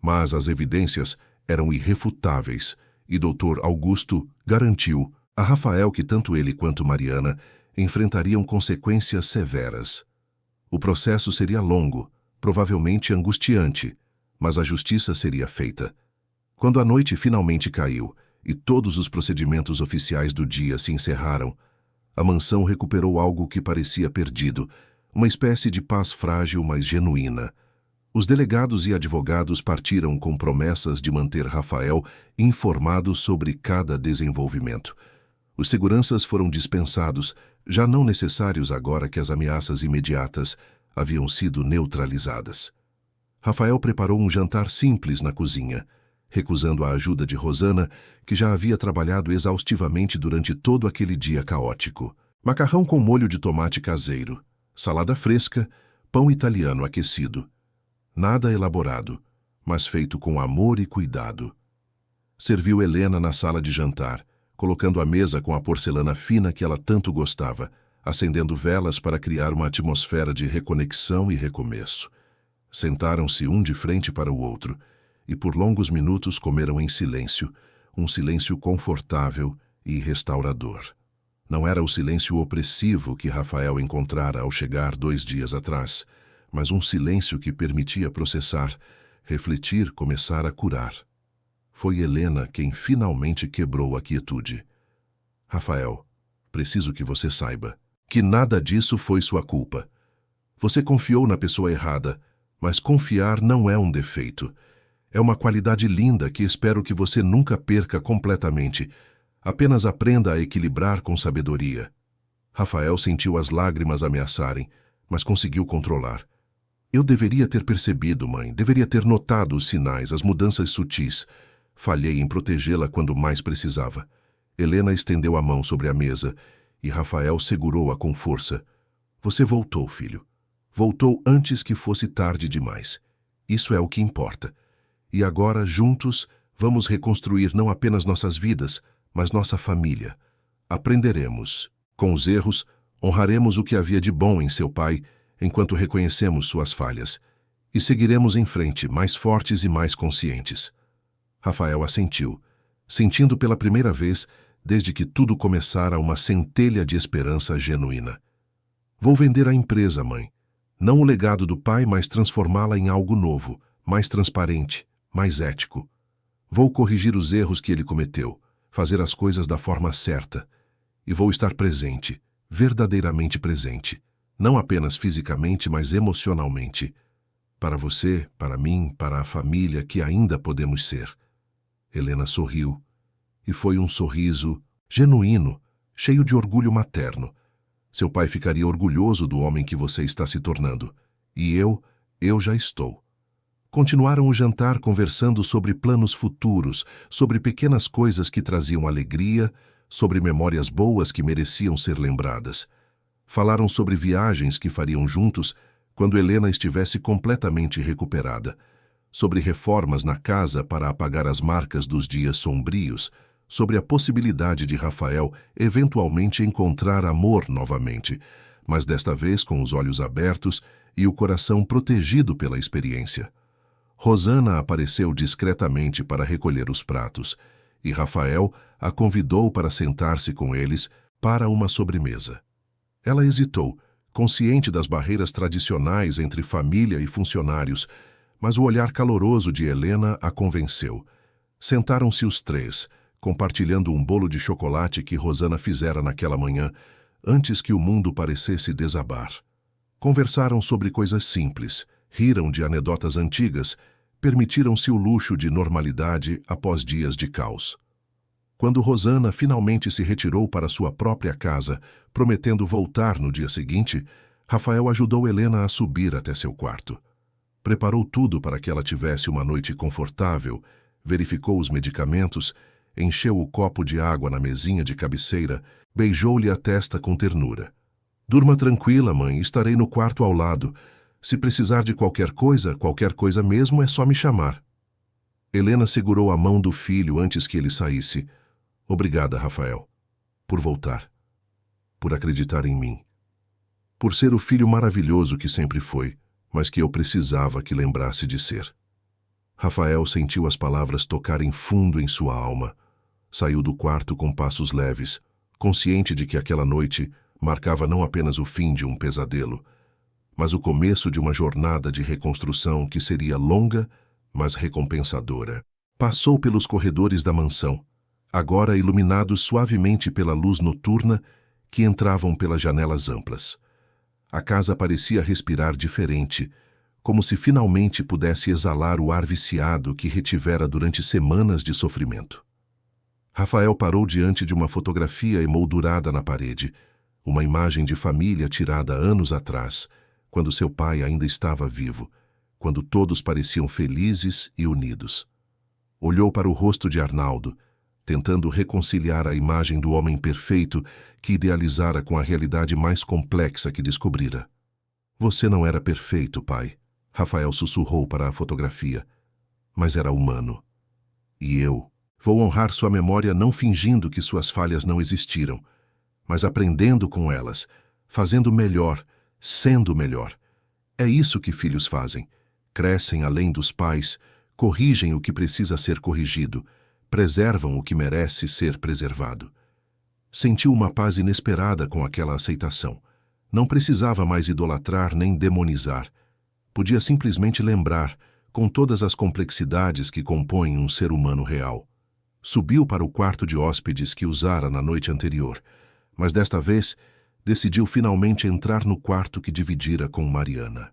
Mas as evidências eram irrefutáveis e Dr. Augusto garantiu a Rafael que tanto ele quanto Mariana enfrentariam consequências severas. O processo seria longo, provavelmente angustiante, mas a justiça seria feita. Quando a noite finalmente caiu e todos os procedimentos oficiais do dia se encerraram, a mansão recuperou algo que parecia perdido, uma espécie de paz frágil, mas genuína. Os delegados e advogados partiram com promessas de manter Rafael informado sobre cada desenvolvimento. Os seguranças foram dispensados, já não necessários agora que as ameaças imediatas haviam sido neutralizadas. Rafael preparou um jantar simples na cozinha, recusando a ajuda de Rosana, que já havia trabalhado exaustivamente durante todo aquele dia caótico. Macarrão com molho de tomate caseiro, salada fresca, pão italiano aquecido. Nada elaborado, mas feito com amor e cuidado. Serviu Helena na sala de jantar, colocando a mesa com a porcelana fina que ela tanto gostava, acendendo velas para criar uma atmosfera de reconexão e recomeço. Sentaram-se um de frente para o outro, e por longos minutos comeram em silêncio, um silêncio confortável e restaurador. Não era o silêncio opressivo que Rafael encontrara ao chegar 2 dias atrás, mas um silêncio que permitia processar, refletir, começar a curar. Foi Helena quem finalmente quebrou a quietude. Rafael, preciso que você saiba que nada disso foi sua culpa. Você confiou na pessoa errada, mas confiar não é um defeito. É uma qualidade linda que espero que você nunca perca completamente. Apenas aprenda a equilibrar com sabedoria. Rafael sentiu as lágrimas ameaçarem, mas conseguiu controlar. Eu deveria ter percebido, mãe. Deveria ter notado os sinais, as mudanças sutis. Falhei em protegê-la quando mais precisava. Helena estendeu a mão sobre a mesa e Rafael segurou-a com força. Você voltou, filho. Voltou antes que fosse tarde demais. Isso é o que importa. E agora, juntos, vamos reconstruir não apenas nossas vidas, mas nossa família. Aprenderemos. Com os erros, honraremos o que havia de bom em seu pai, enquanto reconhecemos suas falhas. E seguiremos em frente, mais fortes e mais conscientes. Rafael assentiu, sentindo pela primeira vez, desde que tudo começara, uma centelha de esperança genuína. Vou vender a empresa, mãe. Não o legado do pai, mas transformá-la em algo novo, mais transparente, mais ético. Vou corrigir os erros que ele cometeu, fazer as coisas da forma certa. E vou estar presente, verdadeiramente presente, não apenas fisicamente, mas emocionalmente. Para você, para mim, para a família que ainda podemos ser. Helena sorriu, e foi um sorriso genuíno, cheio de orgulho materno. Seu pai ficaria orgulhoso do homem que você está se tornando. E eu já estou. Continuaram o jantar conversando sobre planos futuros, sobre pequenas coisas que traziam alegria, sobre memórias boas que mereciam ser lembradas. Falaram sobre viagens que fariam juntos quando Helena estivesse completamente recuperada, sobre reformas na casa para apagar as marcas dos dias sombrios, sobre a possibilidade de Rafael eventualmente encontrar amor novamente, mas desta vez com os olhos abertos e o coração protegido pela experiência. Rosana apareceu discretamente para recolher os pratos, e Rafael a convidou para sentar-se com eles para uma sobremesa. Ela hesitou, consciente das barreiras tradicionais entre família e funcionários, mas o olhar caloroso de Helena a convenceu. Sentaram-se os três, compartilhando um bolo de chocolate que Rosana fizera naquela manhã, antes que o mundo parecesse desabar. Conversaram sobre coisas simples, riram de anedotas antigas, permitiram-se o luxo de normalidade após dias de caos. Quando Rosana finalmente se retirou para sua própria casa, prometendo voltar no dia seguinte, Rafael ajudou Helena a subir até seu quarto. Preparou tudo para que ela tivesse uma noite confortável, verificou os medicamentos, encheu o copo de água na mesinha de cabeceira, beijou-lhe a testa com ternura. Durma tranquila, mãe, estarei no quarto ao lado. Se precisar de qualquer coisa mesmo, é só me chamar. Helena segurou a mão do filho antes que ele saísse. Obrigada, Rafael, por voltar, por acreditar em mim, por ser o filho maravilhoso que sempre foi, mas que eu precisava que lembrasse de ser. Rafael sentiu as palavras tocarem fundo em sua alma. Saiu do quarto com passos leves, consciente de que aquela noite marcava não apenas o fim de um pesadelo, mas o começo de uma jornada de reconstrução que seria longa, mas recompensadora. Passou pelos corredores da mansão, agora iluminados suavemente pela luz noturna que entravam pelas janelas amplas. A casa parecia respirar diferente, como se finalmente pudesse exalar o ar viciado que retivera durante semanas de sofrimento. Rafael parou diante de uma fotografia emoldurada na parede, uma imagem de família tirada anos atrás, quando seu pai ainda estava vivo, quando todos pareciam felizes e unidos. Olhou para o rosto de Arnaldo, tentando reconciliar a imagem do homem perfeito que idealizara com a realidade mais complexa que descobrira. Você não era perfeito, pai, Rafael sussurrou para a fotografia, mas era humano. E eu vou honrar sua memória não fingindo que suas falhas não existiram, mas aprendendo com elas, fazendo melhor, sendo melhor. É isso que filhos fazem. Crescem além dos pais, corrigem o que precisa ser corrigido, preservam o que merece ser preservado. Sentiu uma paz inesperada com aquela aceitação. Não precisava mais idolatrar nem demonizar. Podia simplesmente lembrar, com todas as complexidades que compõem um ser humano real. Subiu para o quarto de hóspedes que usara na noite anterior, mas desta vez decidiu finalmente entrar no quarto que dividira com Mariana.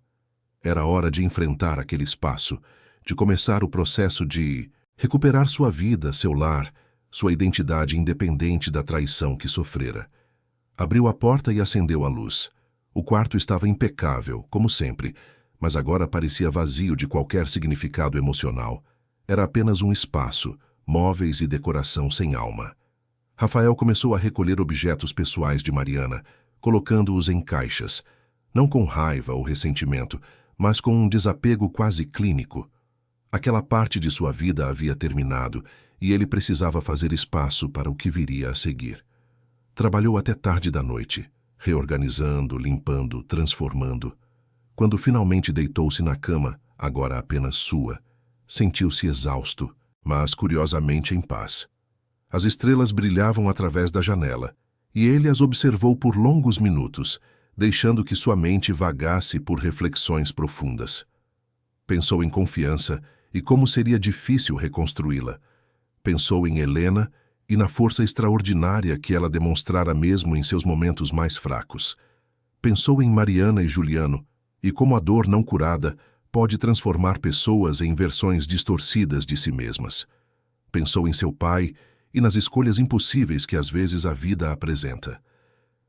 Era hora de enfrentar aquele espaço, de começar o processo de recuperar sua vida, seu lar, sua identidade independente da traição que sofrera. Abriu a porta e acendeu a luz. O quarto estava impecável, como sempre, mas agora parecia vazio de qualquer significado emocional. Era apenas um espaço, móveis e decoração sem alma. Rafael começou a recolher objetos pessoais de Mariana, colocando-os em caixas, não com raiva ou ressentimento, mas com um desapego quase clínico. Aquela parte de sua vida havia terminado e ele precisava fazer espaço para o que viria a seguir. Trabalhou até tarde da noite, reorganizando, limpando, transformando. Quando finalmente deitou-se na cama, agora apenas sua, sentiu-se exausto, mas curiosamente em paz. As estrelas brilhavam através da janela, e ele as observou por longos minutos, deixando que sua mente vagasse por reflexões profundas. Pensou em confiança e como seria difícil reconstruí-la. Pensou em Helena e na força extraordinária que ela demonstrara mesmo em seus momentos mais fracos. Pensou em Mariana e Juliano, e como a dor não curada pode transformar pessoas em versões distorcidas de si mesmas. Pensou em seu pai e nas escolhas impossíveis que às vezes a vida apresenta.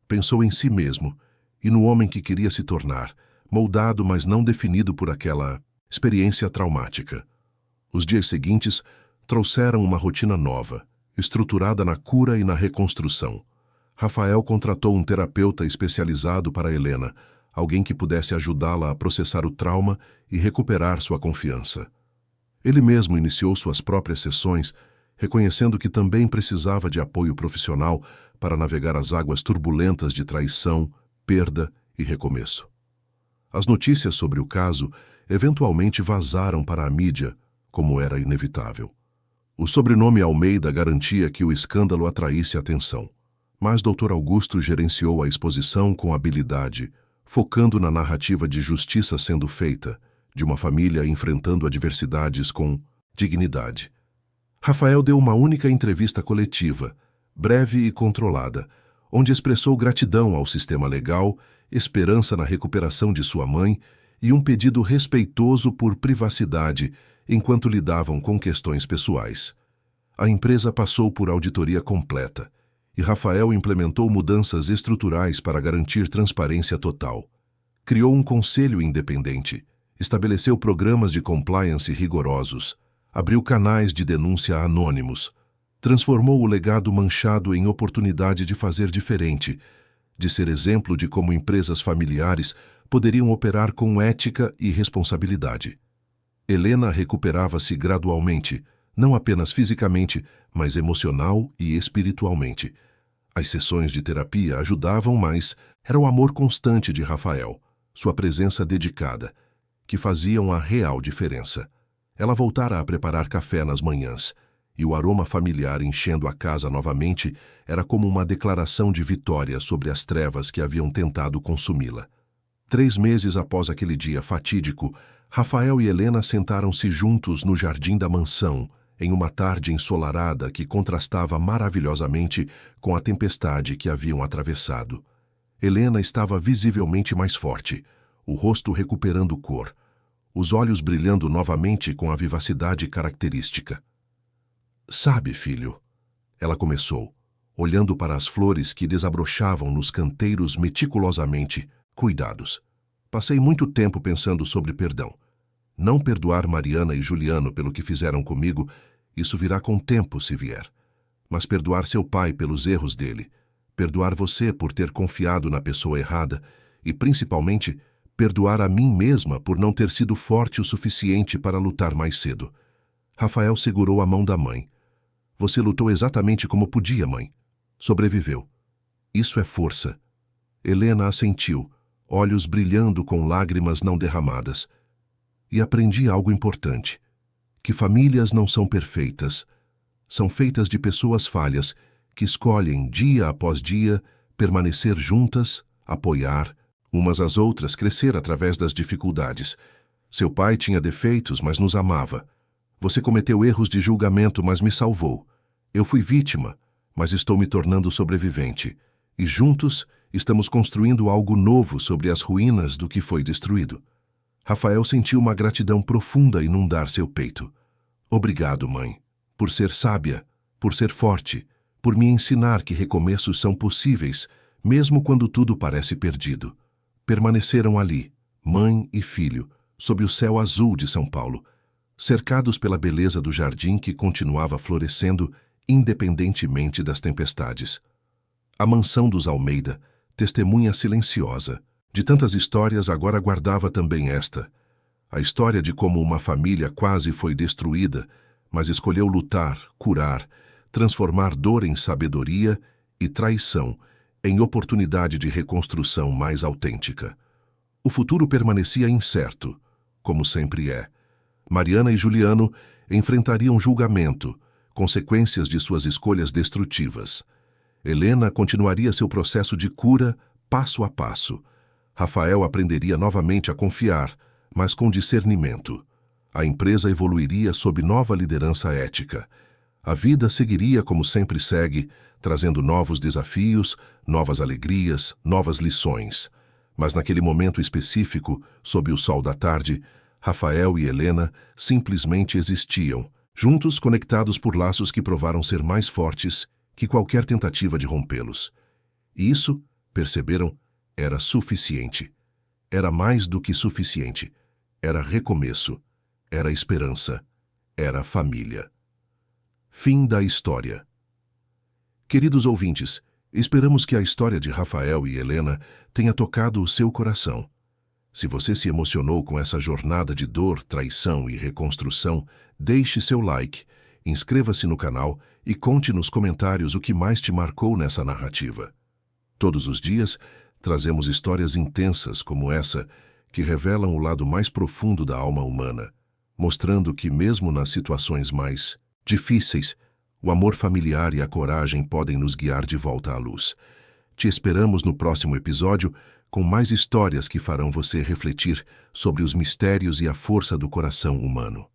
Pensou em si mesmo e no homem que queria se tornar, moldado mas não definido por aquela experiência traumática. Os dias seguintes trouxeram uma rotina nova, estruturada na cura e na reconstrução. Rafael contratou um terapeuta especializado para Helena, alguém que pudesse ajudá-la a processar o trauma e recuperar sua confiança. Ele mesmo iniciou suas próprias sessões, reconhecendo que também precisava de apoio profissional para navegar as águas turbulentas de traição, perda e recomeço. As notícias sobre o caso eventualmente vazaram para a mídia, como era inevitável. O sobrenome Almeida garantia que o escândalo atraísse atenção, mas Dr. Augusto gerenciou a exposição com habilidade, focando na narrativa de justiça sendo feita, de uma família enfrentando adversidades com dignidade. Rafael deu uma única entrevista coletiva, breve e controlada, onde expressou gratidão ao sistema legal, esperança na recuperação de sua mãe e um pedido respeitoso por privacidade enquanto lidavam com questões pessoais. A empresa passou por auditoria completa e Rafael implementou mudanças estruturais para garantir transparência total. Criou um conselho independente, estabeleceu programas de compliance rigorosos, abriu canais de denúncia anônimos, transformou o legado manchado em oportunidade de fazer diferente, de ser exemplo de como empresas familiares poderiam operar com ética e responsabilidade. Helena recuperava-se gradualmente, não apenas fisicamente, mas emocional e espiritualmente. As sessões de terapia ajudavam, mas era o amor constante de Rafael, sua presença dedicada, que faziam a real diferença. Ela voltara a preparar café nas manhãs, e o aroma familiar enchendo a casa novamente era como uma declaração de vitória sobre as trevas que haviam tentado consumi-la. 3 meses após aquele dia fatídico, Rafael e Helena sentaram-se juntos no jardim da mansão, em uma tarde ensolarada que contrastava maravilhosamente com a tempestade que haviam atravessado. Helena estava visivelmente mais forte, o rosto recuperando cor, os olhos brilhando novamente com a vivacidade característica. "Sabe, filho", ela começou, olhando para as flores que desabrochavam nos canteiros meticulosamente cuidados. "Passei muito tempo pensando sobre perdão. Não perdoar Mariana e Juliano pelo que fizeram comigo, isso virá com o tempo se vier. Mas perdoar seu pai pelos erros dele, perdoar você por ter confiado na pessoa errada e, principalmente, perdoar a mim mesma por não ter sido forte o suficiente para lutar mais cedo." Rafael segurou a mão da mãe. "Você lutou exatamente como podia, mãe. Sobreviveu. Isso é força." Helena assentiu, olhos brilhando com lágrimas não derramadas. "E aprendi algo importante, que famílias não são perfeitas. São feitas de pessoas falhas que escolhem, dia após dia, permanecer juntas, apoiar, umas às outras, crescer através das dificuldades. Seu pai tinha defeitos, mas nos amava. Você cometeu erros de julgamento, mas me salvou. Eu fui vítima, mas estou me tornando sobrevivente. E juntos estamos construindo algo novo sobre as ruínas do que foi destruído." Rafael sentiu uma gratidão profunda inundar seu peito. Obrigado, mãe, por ser sábia, por ser forte, por me ensinar que recomeços são possíveis, mesmo quando tudo parece perdido. Permaneceram ali, mãe e filho, sob o céu azul de São Paulo, cercados pela beleza do jardim que continuava florescendo independentemente das tempestades. A mansão dos Almeida, testemunha silenciosa, de tantas histórias agora guardava também esta, a história de como uma família quase foi destruída, mas escolheu lutar, curar, transformar dor em sabedoria e traição em oportunidade de reconstrução mais autêntica. O futuro permanecia incerto, como sempre é. Mariana e Juliano enfrentariam julgamento, consequências de suas escolhas destrutivas. Helena continuaria seu processo de cura passo a passo. Rafael aprenderia novamente a confiar, mas com discernimento. A empresa evoluiria sob nova liderança ética. A vida seguiria como sempre segue, trazendo novos desafios, novas alegrias, novas lições. Mas naquele momento específico, sob o sol da tarde, Rafael e Helena simplesmente existiam, juntos conectados por laços que provaram ser mais fortes que qualquer tentativa de rompê-los. E isso, perceberam, era suficiente. Era mais do que suficiente. Era recomeço. Era esperança. Era família. Fim da história. Queridos ouvintes, esperamos que a história de Rafael e Helena tenha tocado o seu coração. Se você se emocionou com essa jornada de dor, traição e reconstrução, deixe seu like, inscreva-se no canal e conte nos comentários o que mais te marcou nessa narrativa. Todos os dias, trazemos histórias intensas como essa que revelam o lado mais profundo da alma humana, mostrando que mesmo nas situações mais difíceis, o amor familiar e a coragem podem nos guiar de volta à luz. Te esperamos no próximo episódio com mais histórias que farão você refletir sobre os mistérios e a força do coração humano.